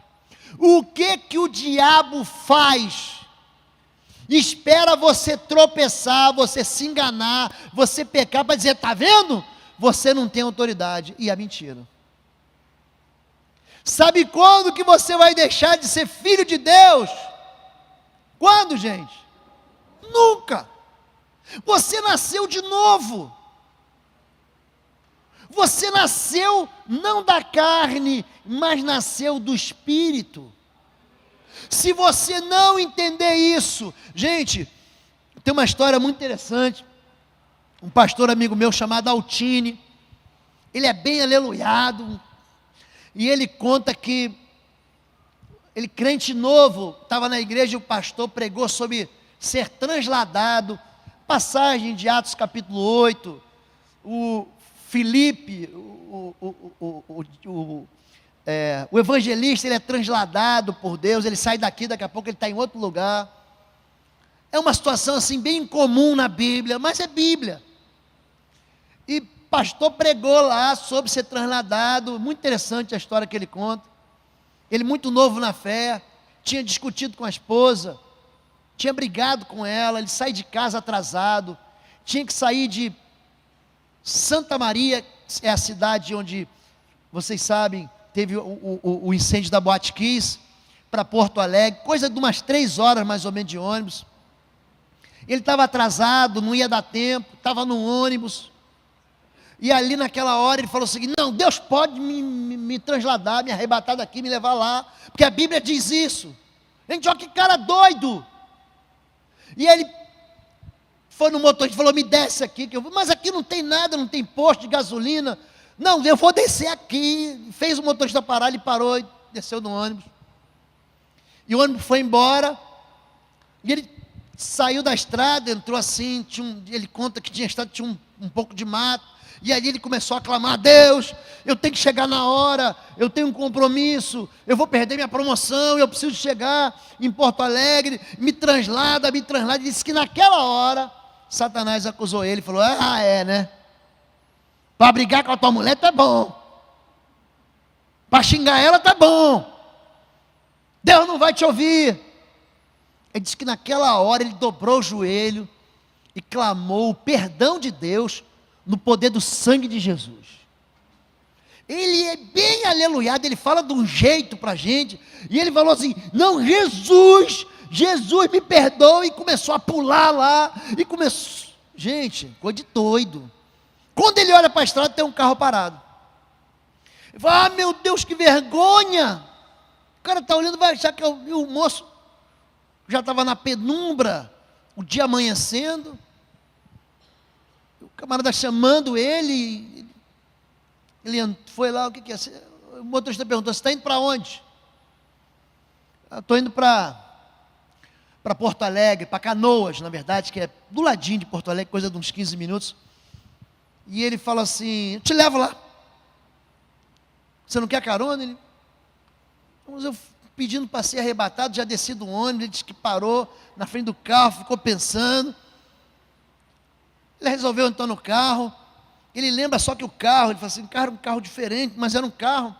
O que o diabo faz? Espera você tropeçar, você se enganar, você pecar para dizer, está vendo? Você não tem autoridade. E é mentira. Sabe quando que você vai deixar de ser filho de Deus? Quando, gente? Nunca. Você nasceu de novo. Você nasceu não da carne, mas nasceu do Espírito. Se você não entender isso, gente, tem uma história muito interessante. Um pastor amigo meu chamado Altini, ele é bem aleluiado, e ele conta que ele, crente novo, estava na igreja e o pastor pregou sobre ser transladado, passagem de Atos capítulo 8, o Filipe, o evangelista, ele é transladado por Deus, ele sai daqui, daqui a pouco ele está em outro lugar. É uma situação assim bem incomum na Bíblia, mas é Bíblia. E pastor pregou lá sobre ser transladado, muito interessante a história que ele conta. Ele muito novo na fé, tinha discutido com a esposa, tinha brigado com ela, ele sai de casa atrasado, tinha que sair de Santa Maria, é a cidade onde, vocês sabem, teve o incêndio da Boate Kiss, para Porto Alegre, coisa de umas 3 horas mais ou menos de ônibus. Ele estava atrasado, não ia dar tempo, estava no ônibus, e ali naquela hora ele falou o seguinte, não, Deus pode me transladar, me arrebatar daqui, me levar lá, porque a Bíblia diz isso. Gente, olha que cara doido. E ele foi no motorista e falou, me desce aqui, mas aqui não tem nada, não tem posto de gasolina. Não, eu vou descer aqui. Fez o motorista parar, ele parou e desceu do ônibus. E o ônibus foi embora, e ele saiu da estrada, entrou assim, ele conta que tinha um pouco de mato, e aí ele começou a clamar, Deus, eu tenho que chegar na hora, eu tenho um compromisso, eu vou perder minha promoção, eu preciso chegar em Porto Alegre, me translada, e disse que naquela hora, Satanás acusou ele, falou, né, para brigar com a tua mulher tá bom, para xingar ela tá bom, Deus não vai te ouvir. Ele disse que naquela hora ele dobrou o joelho e clamou o perdão de Deus no poder do sangue de Jesus. Ele é bem aleluiado, ele fala de um jeito para a gente, e ele falou assim, não, Jesus me perdoa, e começou a pular lá, e começou, gente, coisa de doido. Quando ele olha para a estrada, tem um carro parado. Ele fala, meu Deus, que vergonha, o cara está olhando, vai achar que o moço já estava na penumbra, o dia amanhecendo, o camarada chamando ele foi lá, o que é? O motorista perguntou, você está indo para onde? Estou indo para Porto Alegre, para Canoas, na verdade, que é do ladinho de Porto Alegre, coisa de uns 15 minutos. E ele fala assim, eu te levo lá. Você não quer carona? Ele, mas eu pedindo para ser arrebatado, já desci do ônibus, ele disse que parou na frente do carro, ficou pensando. Ele resolveu entrar no carro, ele lembra só que o carro, ele falou assim, cara, um carro diferente, mas era um carro.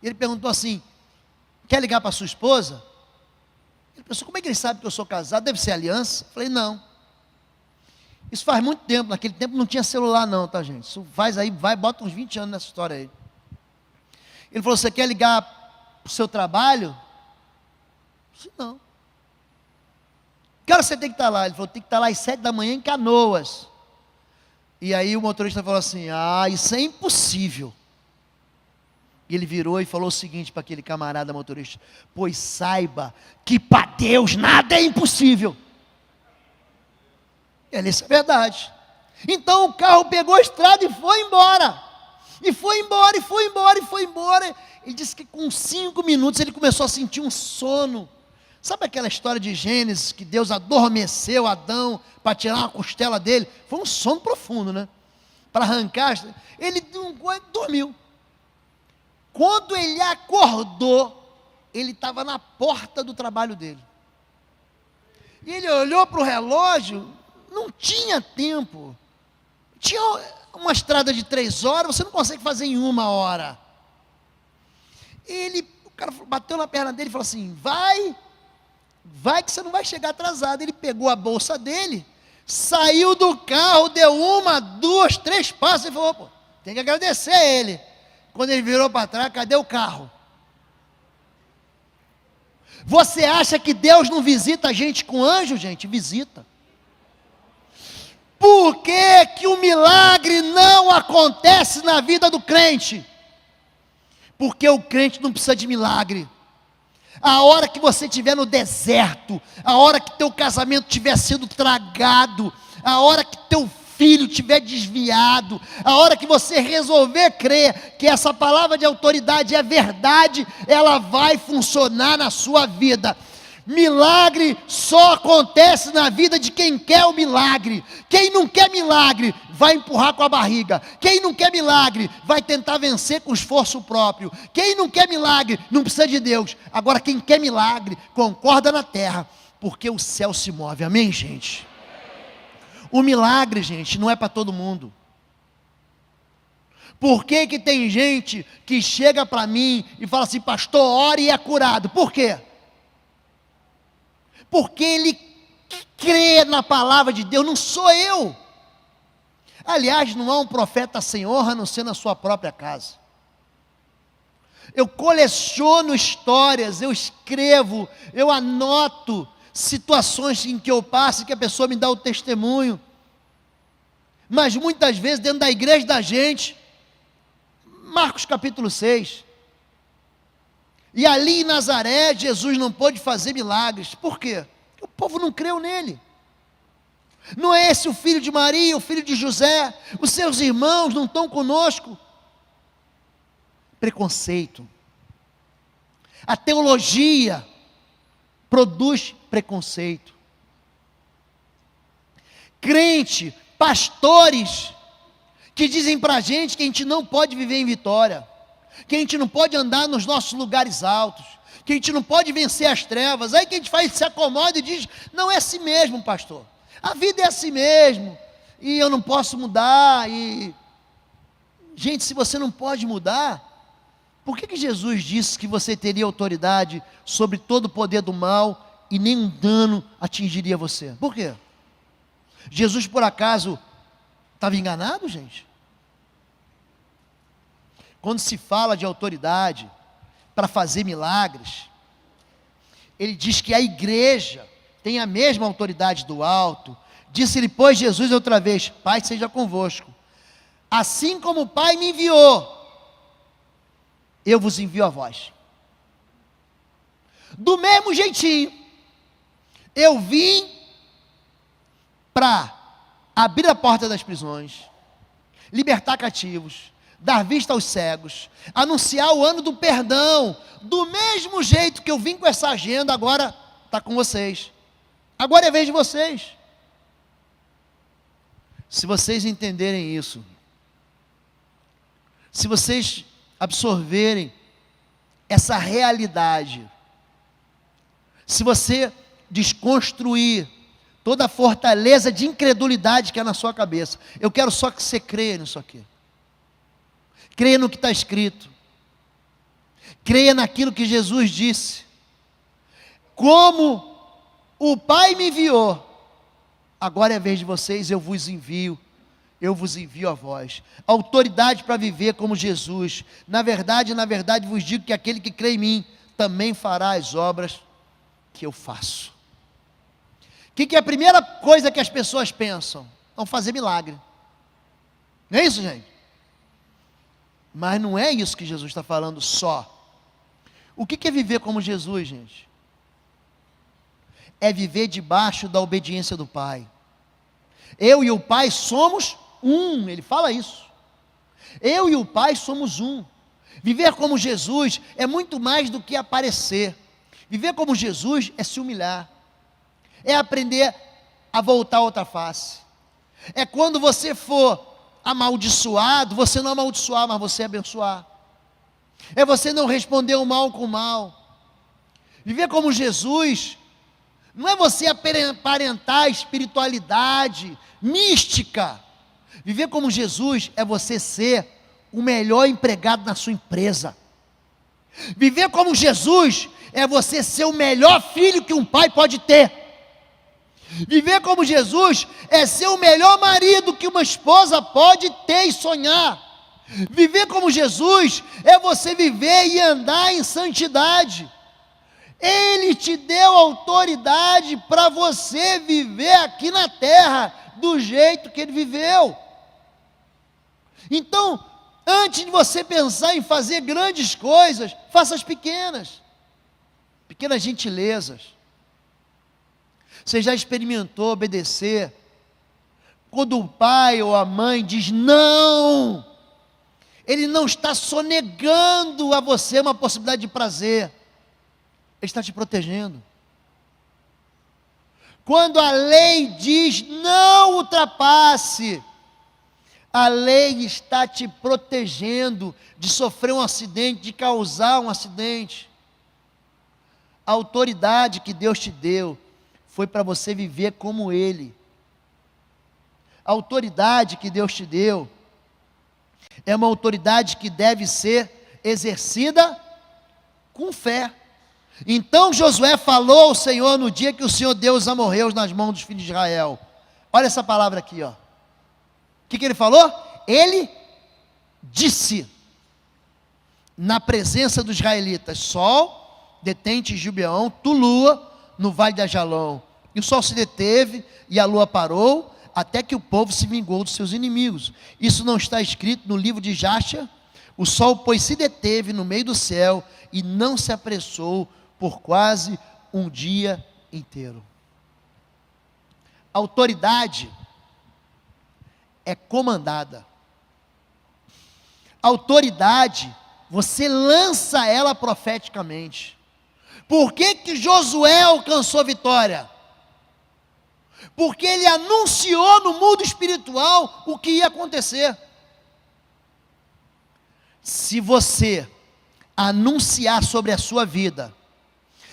Ele perguntou assim, quer ligar para sua esposa? Ele pensou, como é que ele sabe que eu sou casado? Deve ser aliança? Eu falei, não. Isso faz muito tempo, naquele tempo não tinha celular não, tá gente? Isso faz aí, vai, bota uns 20 anos nessa história aí. Ele falou, você quer ligar para o seu trabalho? Eu disse, não. Que hora você tem que estar lá? Ele falou, tem que estar lá às 7 da manhã em Canoas. E aí o motorista falou assim, isso é impossível. E ele virou e falou o seguinte para aquele camarada motorista, pois saiba que para Deus nada é impossível. Ele, isso é verdade. Então o carro pegou a estrada e foi embora. E foi embora, e foi embora, e foi embora. Ele disse que com 5 minutos ele começou a sentir um sono. Sabe aquela história de Gênesis, que Deus adormeceu Adão para tirar uma costela dele? Foi um sono profundo, né? Para arrancar, ele dormiu. Quando ele acordou, ele estava na porta do trabalho dele. E ele olhou para o relógio, não tinha tempo. Tinha uma estrada de 3 horas, você não consegue fazer em 1 hora. O cara bateu na perna dele e falou assim, vai que você não vai chegar atrasado. Ele pegou a bolsa dele, saiu do carro, deu 1, 2, 3 passos e falou, pô, tem que agradecer a ele. Quando ele virou para trás, cadê o carro? Você acha que Deus não visita a gente com anjo, gente? Visita. Por que que o milagre não acontece na vida do crente? Porque o crente não precisa de milagre. A hora que você estiver no deserto, a hora que teu casamento tiver sido tragado, a hora que teu filho tiver desviado, a hora que você resolver crer que essa palavra de autoridade é verdade, ela vai funcionar na sua vida. Milagre só acontece na vida de quem quer o milagre. Quem não quer milagre vai empurrar com a barriga. Quem não quer milagre vai tentar vencer com esforço próprio. Quem não quer milagre não precisa de Deus. Agora quem quer milagre concorda na terra, porque o céu se move. Amém, gente? O milagre, gente, não é para todo mundo. Por que que tem gente que chega para mim e fala assim, pastor, ore e é curado? Por quê? Porque ele crê na palavra de Deus, não sou eu. Aliás, não há um profeta sem honra a não ser na sua própria casa. Eu coleciono histórias, eu escrevo, eu anoto situações em que eu passo e que a pessoa me dá o testemunho. Mas muitas vezes dentro da igreja da gente, Marcos capítulo 6, e ali em Nazaré, Jesus não pôde fazer milagres. Por quê? Porque o povo não creu nele. Não é esse o filho de Maria, o filho de José? Os seus irmãos não estão conosco? Preconceito. A teologia produz preconceito. Crente, pastores, que dizem para a gente que a gente não pode viver em vitória, que a gente não pode andar nos nossos lugares altos, que a gente não pode vencer as trevas. Aí que a gente faz, se acomoda e diz, não é assim mesmo, pastor, a vida é assim mesmo, e eu não posso mudar, e... Gente, se você não pode mudar, por que que Jesus disse que você teria autoridade sobre todo o poder do mal, e nenhum dano atingiria você? Por quê? Jesus por acaso estava enganado, gente? Quando se fala de autoridade para fazer milagres, ele diz que a igreja tem a mesma autoridade do alto. Disse-lhe, pois, Jesus outra vez, Pai seja convosco. Assim como o Pai me enviou, eu vos envio a vós. Do mesmo jeitinho, eu vim para abrir a porta das prisões, libertar cativos, dar vista aos cegos, anunciar o ano do perdão. Do mesmo jeito que eu vim com essa agenda, agora está com vocês. Agora é vez de vocês. Se vocês entenderem isso, se vocês absorverem essa realidade, se você desconstruir toda a fortaleza de incredulidade que é na sua cabeça, eu quero só que você creia nisso aqui. Creia no que está escrito. Creia naquilo que Jesus disse. Como o Pai me enviou, agora é a vez de vocês, eu vos envio a vós. Autoridade para viver como Jesus. Na verdade vos digo que aquele que crê em mim, também fará as obras que eu faço. O que é a primeira coisa que as pessoas pensam? Vão fazer milagre. Não é isso, gente? Mas não é isso que Jesus está falando só. O que é viver como Jesus, gente? É viver debaixo da obediência do Pai. Eu e o Pai somos um, ele fala isso. Eu e o Pai somos um. Viver como Jesus é muito mais do que aparecer. Viver como Jesus é se humilhar. É aprender a voltar a outra face. É quando você for amaldiçoado, você não amaldiçoar, mas você abençoar. É você não responder o mal com o mal. Viver como Jesus não é você aparentar espiritualidade mística. Viver como Jesus é você ser o melhor empregado na sua empresa. Viver como Jesus é você ser o melhor filho que um pai pode ter. Viver como Jesus é ser o melhor marido que uma esposa pode ter e sonhar. Viver como Jesus é você viver e andar em santidade. Ele te deu autoridade para você viver aqui na terra do jeito que ele viveu. Então, antes de você pensar em fazer grandes coisas, faça as pequenas gentilezas. Você já experimentou obedecer? Quando o pai ou a mãe diz não, ele não está sonegando a você uma possibilidade de prazer, ele está te protegendo. Quando a lei diz não ultrapasse, a lei está te protegendo de sofrer um acidente, de causar um acidente. A autoridade que Deus te deu foi para você viver como Ele. A autoridade que Deus te deu é uma autoridade que deve ser exercida com fé. Então Josué falou ao Senhor no dia que o Senhor deu os amorreus nas mãos dos filhos de Israel. Olha essa palavra aqui, ó. O que ele falou? Ele disse, na presença dos israelitas: sol, detente em Gibeão, tu lua, no vale de Ajalão. E o sol se deteve e a lua parou, até que o povo se vingou dos seus inimigos. Isso não está escrito no livro de Jasher? O sol, pois, se deteve no meio do céu e não se apressou por quase um dia inteiro. Autoridade é comandada. Autoridade, você lança ela profeticamente. Por que Josué alcançou vitória? Porque ele anunciou no mundo espiritual o que ia acontecer. Se você anunciar sobre a sua vida,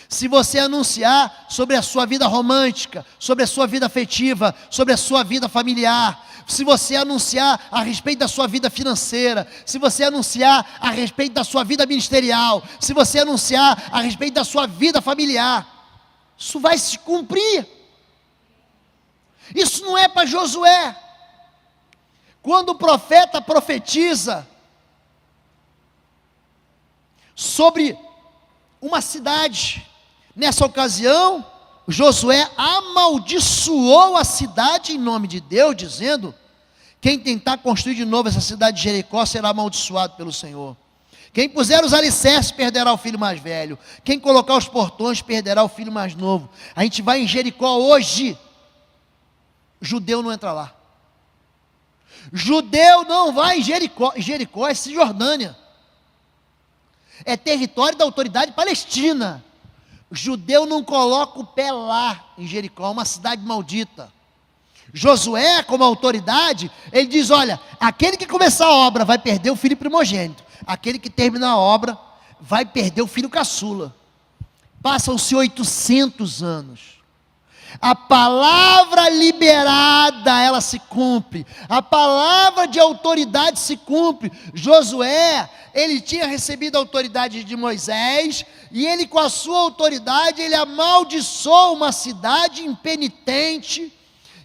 se você anunciar sobre a sua vida romântica, sobre a sua vida afetiva, sobre a sua vida familiar, se você anunciar a respeito da sua vida financeira, se você anunciar a respeito da sua vida ministerial, se você anunciar a respeito da sua vida familiar, isso vai se cumprir. Isso não é para Josué. Quando o profeta profetiza sobre uma cidade, nessa ocasião, Josué amaldiçoou a cidade em nome de Deus, dizendo: quem tentar construir de novo essa cidade de Jericó será amaldiçoado pelo Senhor. Quem puser os alicerces perderá o filho mais velho. Quem colocar os portões perderá o filho mais novo. A gente vai em Jericó hoje, judeu não entra lá. Judeu não vai em Jericó. Jericó é Cisjordânia. É território da autoridade palestina. Judeu não coloca o pé lá em Jericó, é uma cidade maldita. Josué, como autoridade, ele diz: olha, aquele que começar a obra vai perder o filho primogênito. aquele que termina a obra vai perder o filho caçula. Passam-se 800 anos. A palavra liberada, ela se cumpre. A palavra de autoridade se cumpre. Josué, ele tinha recebido a autoridade de Moisés, e ele, com a sua autoridade, ele amaldiçoou uma cidade impenitente,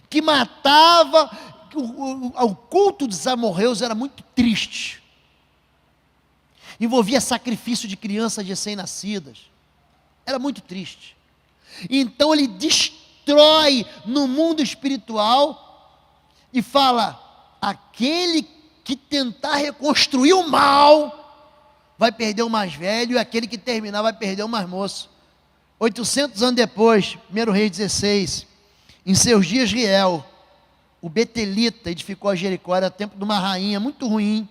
que matava. O culto dos amorreus era muito triste. Envolvia sacrifício de crianças recém-nascidas. Era muito triste. Então ele destrói no mundo espiritual e fala: aquele que tentar reconstruir o mal vai perder o mais velho, e aquele que terminar vai perder o mais moço. 800 anos depois, 1 Reis 16, em seus dias Riel, o betelita, edificou a Jericó, era tempo de uma rainha muito ruim,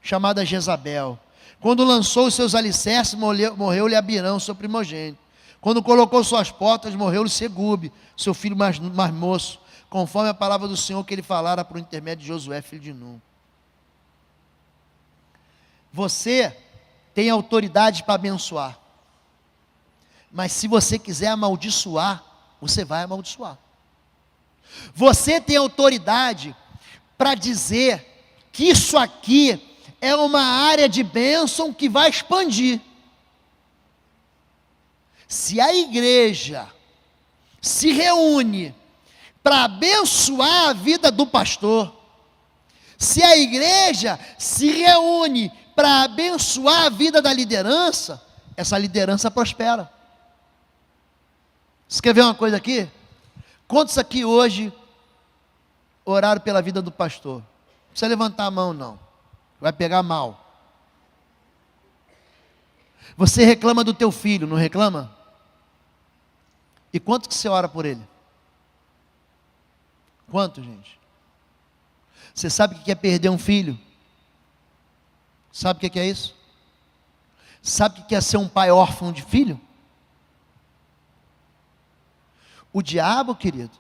chamada Jezabel. Quando lançou os seus alicerces, morreu-lhe Abirão, seu primogênito. Quando colocou suas portas, morreu-lhe Segube, seu filho mais moço, conforme a palavra do Senhor que ele falara por intermédio de Josué, filho de Nun. Você tem autoridade para abençoar, mas se você quiser amaldiçoar, você vai amaldiçoar. Você tem autoridade para dizer que isso aqui é uma área de bênção que vai expandir. Se a igreja se reúne para abençoar a vida do pastor, se a igreja se reúne para abençoar a vida da liderança, essa liderança prospera. Você quer ver uma coisa aqui? Quantos aqui hoje oraram pela vida do pastor? Não precisa levantar a mão, não. Vai pegar mal. Você reclama do teu filho, não reclama? E quanto que você ora por ele? Quanto, gente? Você sabe o que é perder um filho? Sabe o que é isso? Sabe o que é ser um pai órfão de filho? O diabo, querido,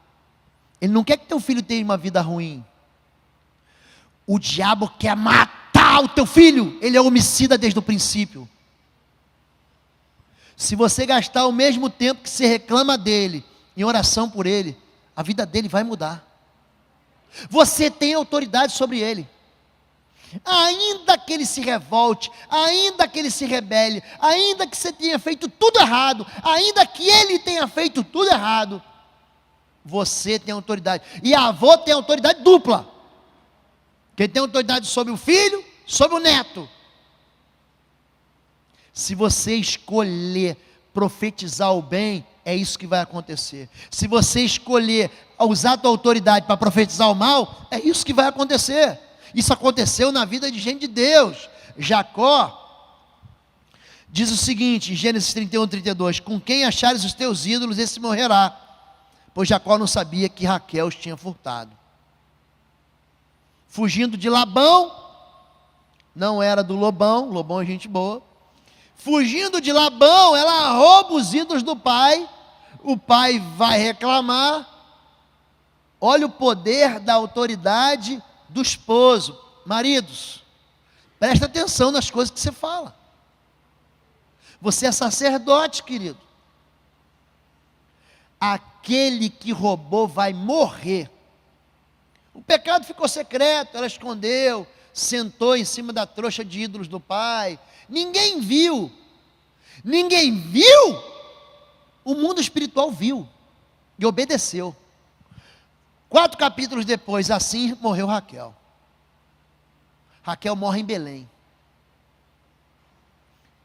ele não quer que teu filho tenha uma vida ruim. O diabo quer matar o teu filho. Ele é homicida desde o princípio. Se você gastar o mesmo tempo que você reclama dele em oração por ele, a vida dele vai mudar. Você tem autoridade sobre ele. Ainda que ele se revolte, ainda que ele se rebele, ainda que você tenha feito tudo errado, ainda que ele tenha feito tudo errado, você tem autoridade. E a avó tem autoridade dupla. Quem tem autoridade sobre o filho, sobre o neto. Se você escolher profetizar o bem, é isso que vai acontecer. Se você escolher usar a tua autoridade para profetizar o mal, é isso que vai acontecer. Isso aconteceu na vida de gente de Deus. Jacó diz o seguinte, em Gênesis 31, 32, com quem achares os teus ídolos, esse morrerá. Pois Jacó não sabia que Raquel os tinha furtado. Fugindo de Labão, não era do Lobão, Lobão é gente boa. Fugindo de Labão, ela rouba os ídolos do pai, o pai vai reclamar. Olha o poder da autoridade do esposo. Maridos, presta atenção nas coisas que você fala. Você é sacerdote, querido. Aquele que roubou vai morrer. O pecado ficou secreto, ela escondeu, sentou em cima da trouxa de ídolos do pai. Ninguém viu. Ninguém viu. O mundo espiritual viu e obedeceu. 4 capítulos depois, assim morreu Raquel. Raquel morre em Belém.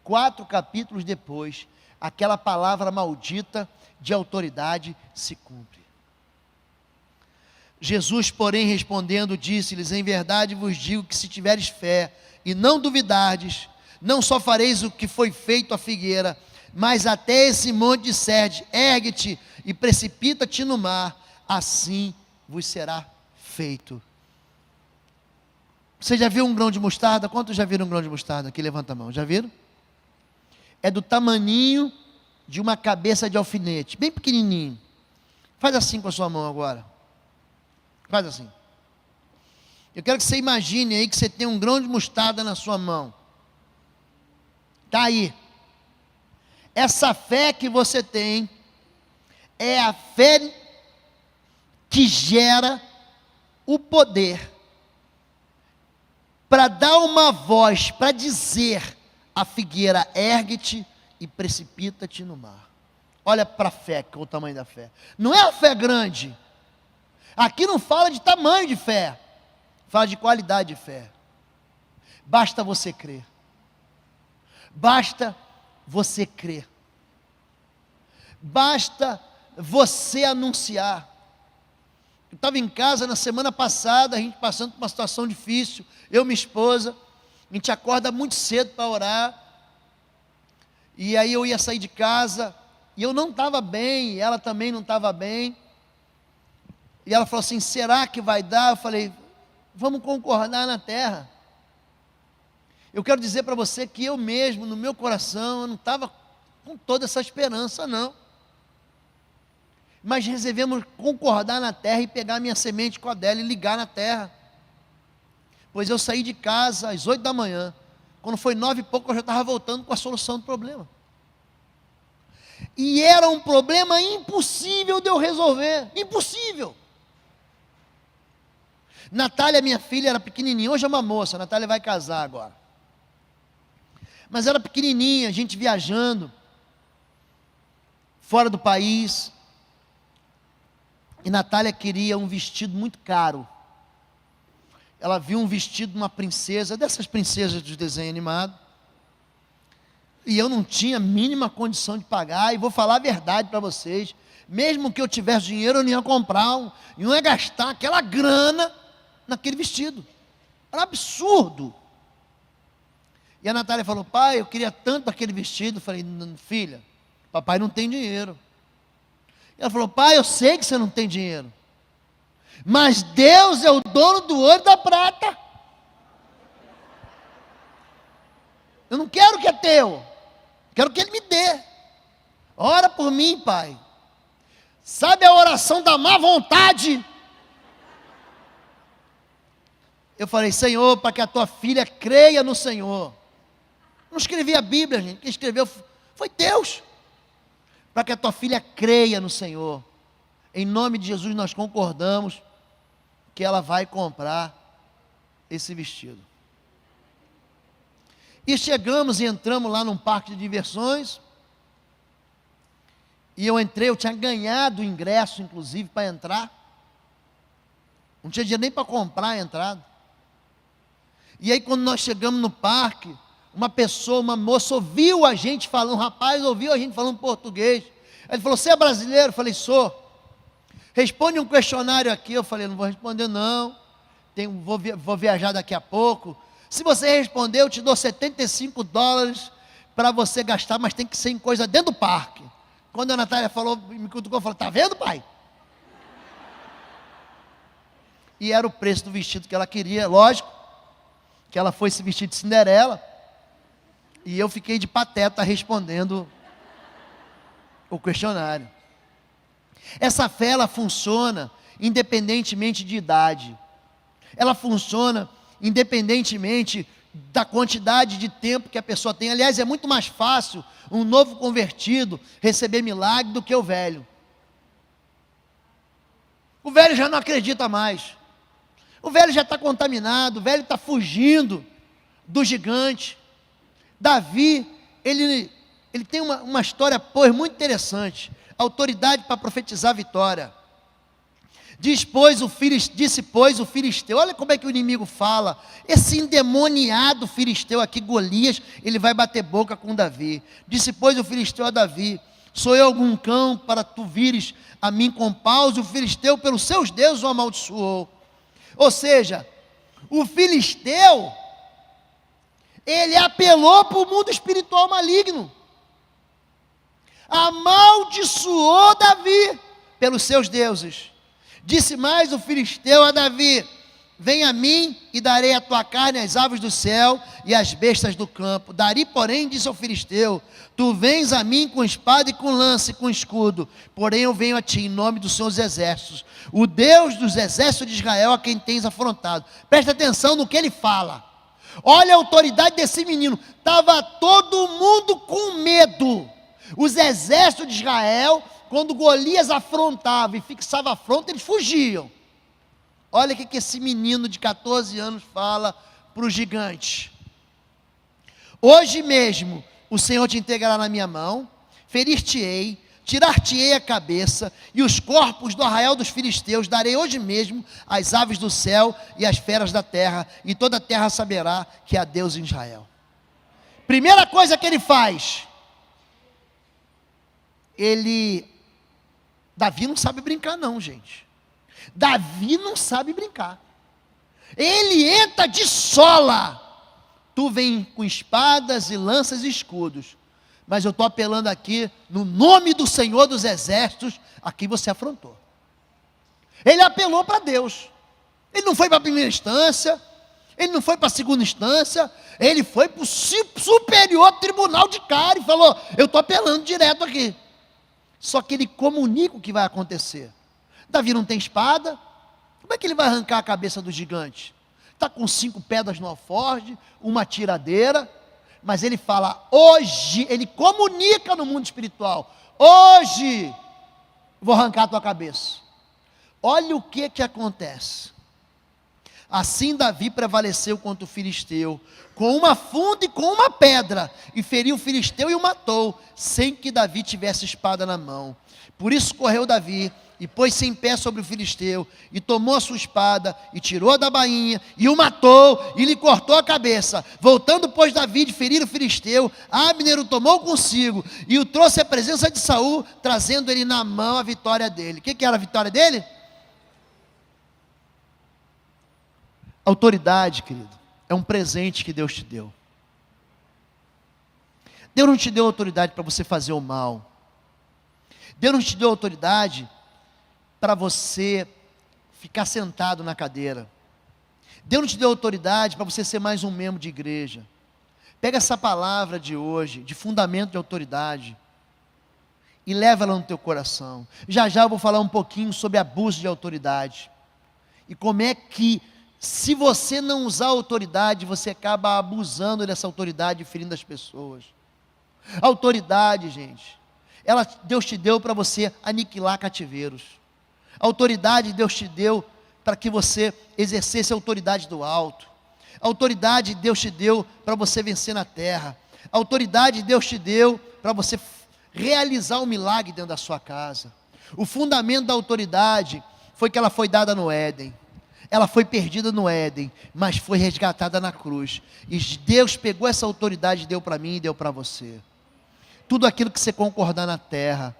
4 capítulos depois, aquela palavra maldita de autoridade se cumpre. Jesus, porém, respondendo, disse-lhes: em verdade vos digo que se tiveres fé e não duvidardes, não só fareis o que foi feito à figueira, mas até esse monte disserdes: ergue-te e precipita-te no mar, assim vos será feito. Você já viu um grão de mostarda? Quantos já viram um grão de mostarda? Aqui levanta a mão, já viram? É do tamaninho de uma cabeça de alfinete, bem pequenininho. Faz assim com a sua mão agora. Faz assim. Eu quero que você imagine aí que você tem um grão de mostarda na sua mão. Está aí. Essa fé que você tem é a fé que gera o poder para dar uma voz, para dizer à figueira, ergue-te e precipita-te no mar. Olha para a fé, qual é o tamanho da fé. Não é a fé grande. Aqui não fala de tamanho de fé, fala de qualidade de fé. Basta você crer. Basta você crer. Basta você anunciar. Eu estava em casa na semana passada, a gente passando por uma situação difícil, eu e minha esposa, a gente acorda muito cedo para orar, e aí eu ia sair de casa, e eu não estava bem, e ela também não estava bem, e ela falou assim, será que vai dar? Eu falei, vamos concordar na terra. Eu quero dizer para você que eu mesmo, no meu coração, eu não estava com toda essa esperança não, mas resolvemos concordar na terra e pegar minha semente com a dela e ligar na terra, pois eu saí de casa às 8 da manhã, quando foi 9 e pouco eu já estava voltando com a solução do problema, e era um problema impossível de eu resolver, impossível. Natália, minha filha, era pequenininha, hoje é uma moça, a Natália vai casar agora, mas era pequenininha, a gente viajando, fora do país, e Natália queria um vestido muito caro. Ela viu um vestido de uma princesa, dessas princesas de desenho animado, e eu não tinha a mínima condição de pagar, e vou falar a verdade para vocês, mesmo que eu tivesse dinheiro, eu não ia comprar, não ia gastar aquela grana naquele vestido, era um absurdo. E a Natália falou, pai, eu queria tanto aquele vestido. Eu falei, filha, papai não tem dinheiro. Ela falou, pai, eu sei que você não tem dinheiro, mas Deus é o dono do ouro e da prata. Eu não quero o que é teu, quero que Ele me dê. Ora por mim, pai. Sabe a oração da má vontade? Eu falei, Senhor, para que a tua filha creia no Senhor. Não escrevi a Bíblia, gente, quem escreveu foi Deus. Para que a tua filha creia no Senhor. Em nome de Jesus nós concordamos que ela vai comprar esse vestido. E chegamos e entramos lá num parque de diversões. E eu entrei, eu tinha ganhado o ingresso, inclusive, para entrar. Não tinha dinheiro nem para comprar a entrada. E aí quando nós chegamos no parque, uma pessoa, uma moça, ouviu a gente falando, um rapaz ouviu a gente falando português. Ele falou, você é brasileiro? Eu falei, sou. Responde um questionário aqui. Eu falei, não vou responder não, vou viajar daqui a pouco. Se você responder, eu te dou $75 para você gastar, mas tem que ser em coisa dentro do parque. Quando a Natália falou, me cutucou, falou, tá vendo, pai? E era o preço do vestido que ela queria, lógico, que ela foi se vestir de Cinderela, e eu fiquei de pateta respondendo o questionário. Essa fé, ela funciona independentemente de idade, ela funciona independentemente da quantidade de tempo que a pessoa tem. Aliás, é muito mais fácil um novo convertido receber milagre do que o velho. O velho já não acredita mais, o velho já está contaminado, o velho está fugindo do gigante. Davi, ele tem uma história, muito interessante, autoridade para profetizar vitória. Disse, pois, o filisteu, olha como é que o inimigo fala, esse endemoniado filisteu aqui, Golias, ele vai bater boca com Davi. Disse, pois, o filisteu a Davi, sou eu algum cão para tu vires a mim com paus? E o filisteu pelos seus deuses o amaldiçoou. Ou seja, o filisteu, ele apelou para o mundo espiritual maligno, amaldiçoou Davi pelos seus deuses. Disse mais o filisteu a Davi, vem a mim e darei a tua carne às aves do céu e às bestas do campo. Dari, porém, disse ao filisteu: tu vens a mim com espada e com lança e com escudo, porém eu venho a ti em nome do Senhor dos exércitos, o Deus dos exércitos de Israel, a quem tens afrontado. Presta atenção no que ele fala. Olha a autoridade desse menino. Estava todo mundo com medo. Os exércitos de Israel, quando Golias afrontava e fixava a afronta, eles fugiam. Olha o que esse menino de 14 anos fala para o gigante: hoje mesmo o Senhor te entregará na minha mão, ferir-te-ei, tirar-te-ei a cabeça, e os corpos do arraial dos filisteus darei hoje mesmo às aves do céu e às feras da terra, e toda a terra saberá que há Deus em Israel. Primeira coisa que ele faz, Davi não sabe brincar não, gente. Davi não sabe brincar. Ele entra de sola. Tu vem com espadas e lanças e escudos, mas eu estou apelando aqui no nome do Senhor dos exércitos. Aqui você afrontou. Ele apelou para Deus. Ele não foi para a primeira instância, ele não foi para a segunda instância, ele foi para o superior tribunal de cara e falou: eu estou apelando direto aqui. Só que ele comunica o que vai acontecer. Davi não tem espada, como é que ele vai arrancar a cabeça do gigante? Está com 5 pedras no alforje, uma tiradeira, mas ele fala: hoje, ele comunica no mundo espiritual: hoje vou arrancar a tua cabeça. Olha o que acontece. Assim Davi prevaleceu contra o filisteu, com uma funda e com uma pedra, e feriu o filisteu e o matou, sem que Davi tivesse espada na mão. Por isso correu Davi, e pôs-se em pé sobre o filisteu, e tomou a sua espada, e tirou da bainha, e o matou, e lhe cortou a cabeça. Voltando, pois, Davi de ferir o filisteu, Abner o tomou consigo, e o trouxe à presença de Saul, trazendo ele na mão a vitória dele. O que era a vitória dele? Autoridade, querido, é um presente que Deus te deu. Deus não te deu autoridade para você fazer o mal. Deus não te deu autoridade para você ficar sentado na cadeira. Deus não te deu autoridade para você ser mais um membro de igreja. Pega essa palavra de hoje, de fundamento de autoridade, e leva ela no teu coração. Já eu vou falar um pouquinho sobre abuso de autoridade, e como é que, se você não usar a autoridade, você acaba abusando dessa autoridade e ferindo as pessoas. A autoridade, gente, Deus te deu para você aniquilar cativeiros. A autoridade Deus te deu para que você exercesse a autoridade do alto. A autoridade Deus te deu para você vencer na terra. A autoridade Deus te deu para você realizar um milagre dentro da sua casa. O fundamento da autoridade foi que ela foi dada no Éden. Ela foi perdida no Éden, mas foi resgatada na cruz. E Deus pegou essa autoridade e deu para mim e deu para você. Tudo aquilo que você concordar na terra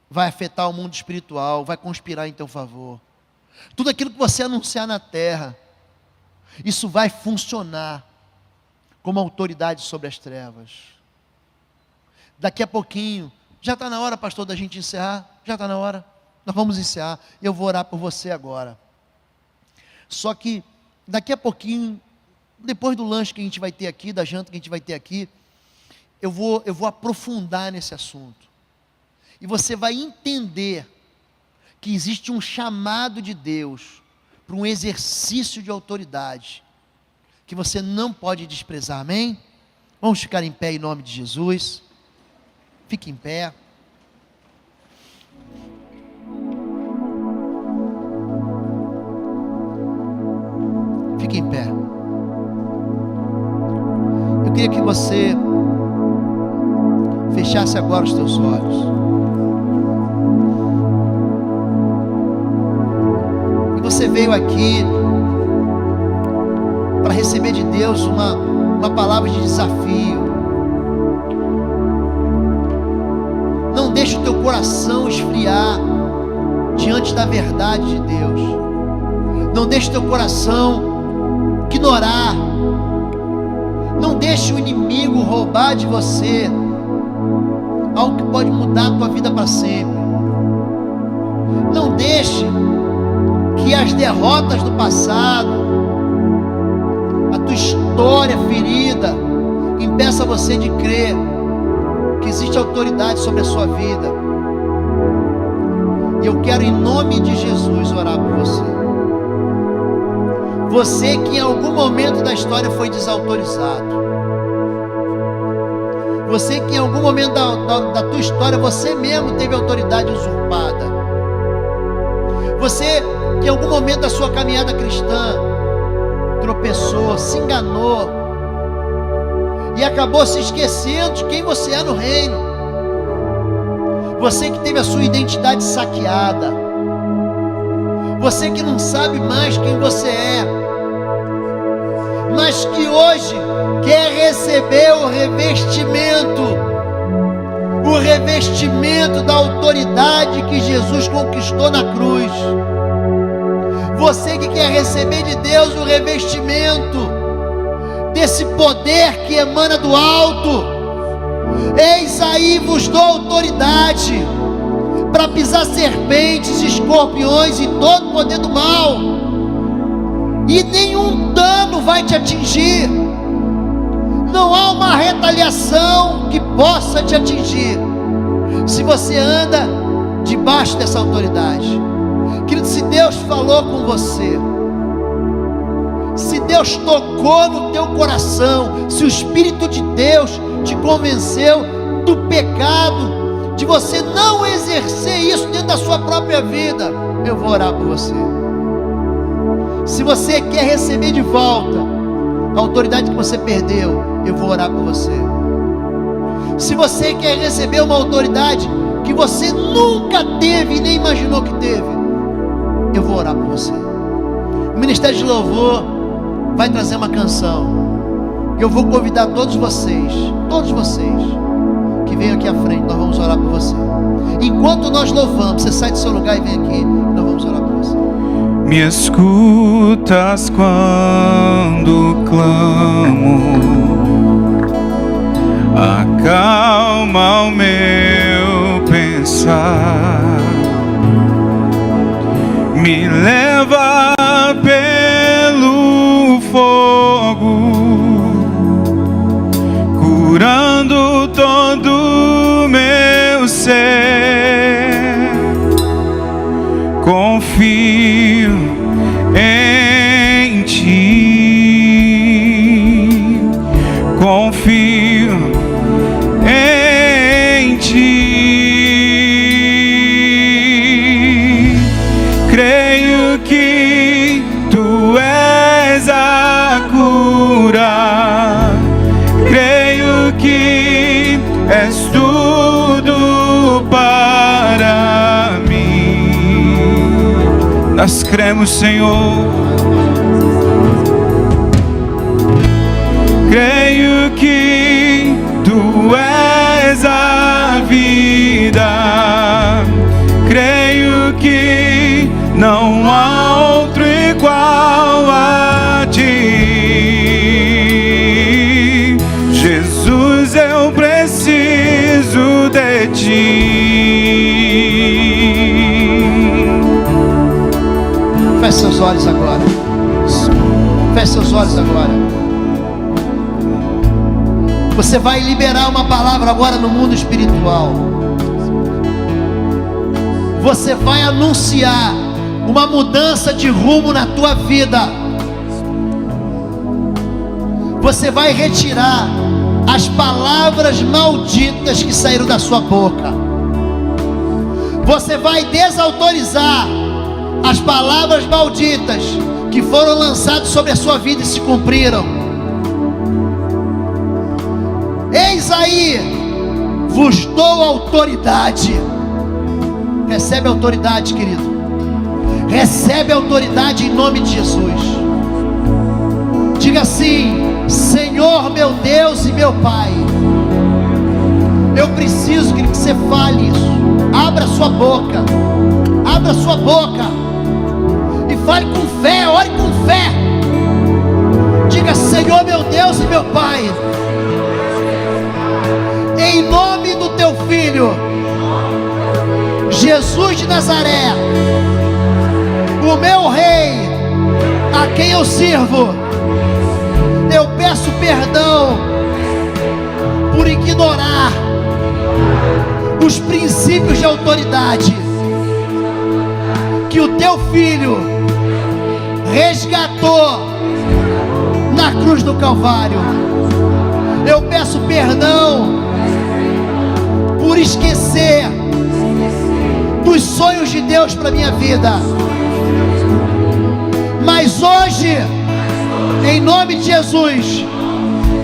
vai afetar o mundo espiritual, vai conspirar em teu favor. Tudo aquilo que você anunciar na terra, isso vai funcionar como autoridade sobre as trevas. Daqui a pouquinho, já está na hora, pastor, da gente encerrar? Já está na hora? Nós vamos encerrar, eu vou orar por você agora. Só que, daqui a pouquinho, depois do lanche que a gente vai ter aqui, da janta que a gente vai ter aqui, eu vou aprofundar nesse assunto. E você vai entender que existe um chamado de Deus para um exercício de autoridade, que você não pode desprezar, amém? Vamos ficar em pé em nome de Jesus. Fique em pé. Fique em pé. Eu queria que você fechasse agora os teus olhos. E você veio aqui para receber de Deus uma palavra de desafio. Não deixe o teu coração esfriar diante da verdade de Deus. Não deixe o teu coração ignorar. Não deixe o inimigo roubar de você algo que pode mudar a tua vida para sempre. Não deixe que que as derrotas do passado, a tua história ferida, impeça você de crer que existe autoridade sobre a sua vida. E eu quero, em nome de Jesus, orar por você. Você que em algum momento da história foi desautorizado. Você que em algum momento da tua história, você mesmo teve autoridade usurpada. Você que em algum momento da sua caminhada cristã tropeçou, se enganou e acabou se esquecendo de quem você é no reino. Você que teve a sua identidade saqueada. Você que não sabe mais quem você é, mas que hoje quer receber o revestimento da autoridade que Jesus conquistou na cruz. Você que quer receber de Deus o revestimento desse poder que emana do alto. Eis aí vos dou autoridade para pisar serpentes, escorpiões e todo o poder do mal, e nenhum dano vai te atingir. Não há uma retaliação que possa te atingir se você anda debaixo dessa autoridade. Querido, se Deus falou com você, se Deus tocou no teu coração, se o Espírito de Deus te convenceu do pecado, de você não exercer isso dentro da sua própria vida, eu vou orar por você. Se você quer receber de volta a autoridade que você perdeu, eu vou orar por você. Se você quer receber uma autoridade que você nunca teve e nem imaginou que teve, eu vou orar por você. O Ministério de Louvor vai trazer uma canção. Eu vou convidar todos vocês que venham aqui à frente. Nós vamos orar por você. Enquanto nós louvamos, você sai do seu lugar e vem aqui. Nós vamos orar por você. Me escutas quando clamo, acalma o meu pensar, me leva pelo fogo, curando todo meu ser. Confio em ti, confio em ti. Creio que tu és a cura, creio que és tudo para mim. Nós cremos, Senhor. Creio que tu és a vida, creio que não há outro igual a ti. Jesus, eu preciso de ti. Feche seus olhos agora. Feche seus olhos agora. Você vai liberar uma palavra agora no mundo espiritual. Você vai anunciar uma mudança de rumo na tua vida. Você vai retirar as palavras malditas que saíram da sua boca. Você vai desautorizar as palavras malditas que foram lançadas sobre a sua vida e se cumpriram. Eis aí, vos dou autoridade. Recebe a autoridade, querido. Recebe a autoridade em nome de Jesus. Diga assim: Senhor meu Deus e meu Pai, eu preciso que você fale isso. Abra sua boca. Abra sua boca e fale com fé, ore com fé. Diga: Senhor meu Deus e meu Pai, em nome do teu Filho Jesus de Nazaré, o meu Rei, a quem eu sirvo. Eu peço perdão por ignorar os princípios de autoridade que o teu filho resgatou na cruz do Calvário. Eu peço perdão por esquecer dos sonhos de Deus para minha vida. Mas hoje, em nome de Jesus,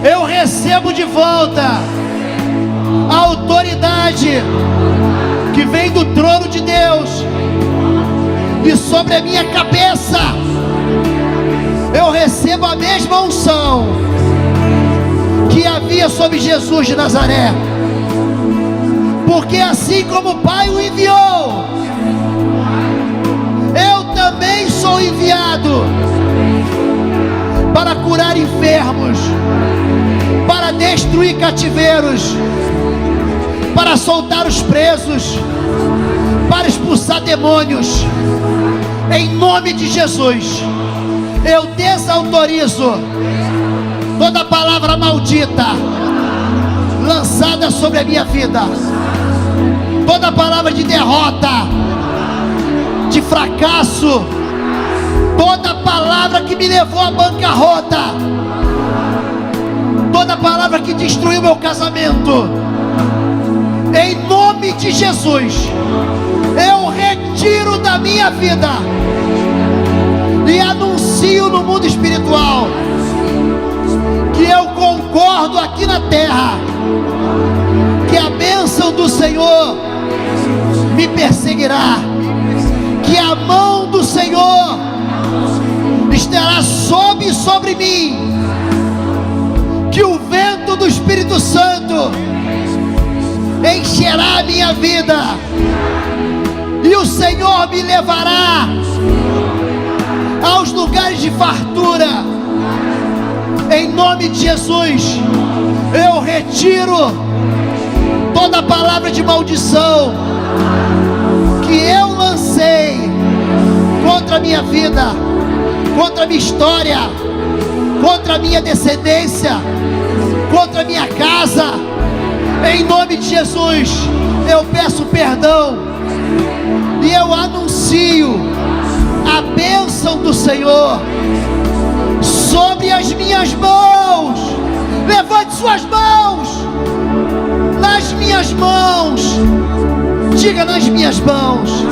eu recebo de volta a autoridade que vem do trono de Deus, e sobre a minha cabeça eu recebo a mesma unção que havia sobre Jesus de Nazaré, porque assim como o Pai o enviou, eu também sou enviado para curar enfermos, para destruir cativeiros, para soltar os presos, para expulsar demônios. Em nome de Jesus, eu desautorizo toda palavra maldita lançada sobre a minha vida, toda palavra de derrota, de fracasso, toda palavra que me levou à bancarrota, toda palavra que destruiu meu casamento. Em nome de Jesus, eu retiro da minha vida e anuncio no mundo espiritual que eu concordo aqui na terra que a bênção do Senhor me perseguirá, que a mão do Senhor estará sobre mim, que o vento do Espírito Santo encherá a minha vida, e o Senhor me levará aos lugares de fartura. Em nome de Jesus, eu retiro toda palavra de maldição que eu lancei contra a minha vida, contra a minha história, contra a minha descendência, contra a minha casa. Em nome de Jesus, eu peço perdão e eu anuncio a bênção do Senhor sobre as minhas mãos. Levante suas mãos. Nas minhas mãos. Diga: nas minhas mãos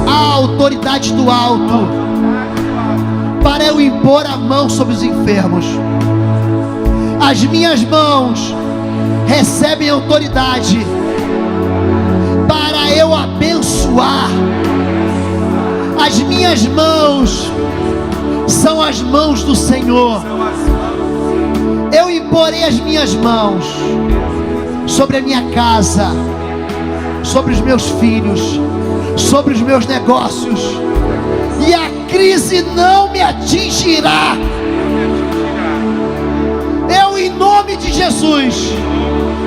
a autoridade do alto para eu impor a mão sobre os enfermos. As minhas mãos recebem autoridade para eu abençoar. As minhas mãos são as mãos do Senhor. Eu imporei as minhas mãos sobre a minha casa, sobre os meus filhos, sobre os meus negócios, e a crise não me atingirá. Eu, em nome de Jesus,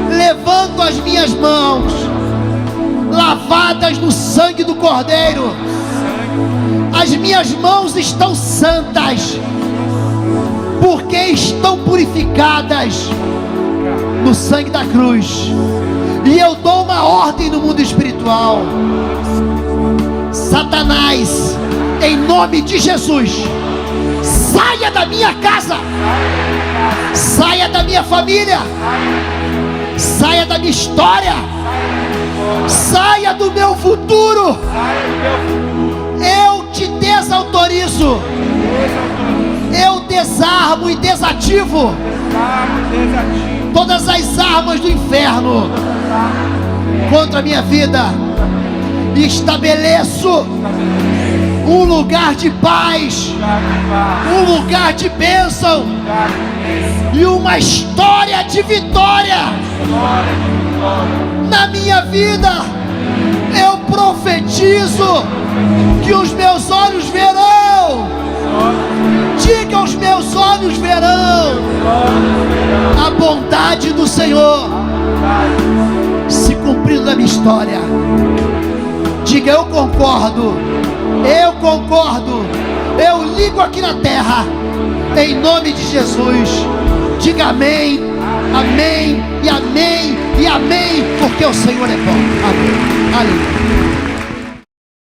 levanto as minhas mãos, lavadas no sangue do Cordeiro. As minhas mãos estão santas, porque estão purificadas no sangue da cruz. E eu dou uma ordem no mundo espiritual: Satanás, em nome de Jesus, saia da minha casa, saia da minha família, saia da minha história, saia do meu futuro. Eu te desautorizo, eu desarmo e desativo todas as armas do inferno contra a minha vida, e estabeleço um lugar de paz, um lugar de bênção e uma história de vitória na minha vida. Eu profetizo que os meus olhos verão, diga: os meus olhos verão a bondade do Senhor se cumprindo na minha história. Diga: eu concordo Eu concordo. Eu ligo aqui na terra, em nome de Jesus. Diga amém, amém, e amém, e amém, porque o Senhor é bom. Amém. Aleluia.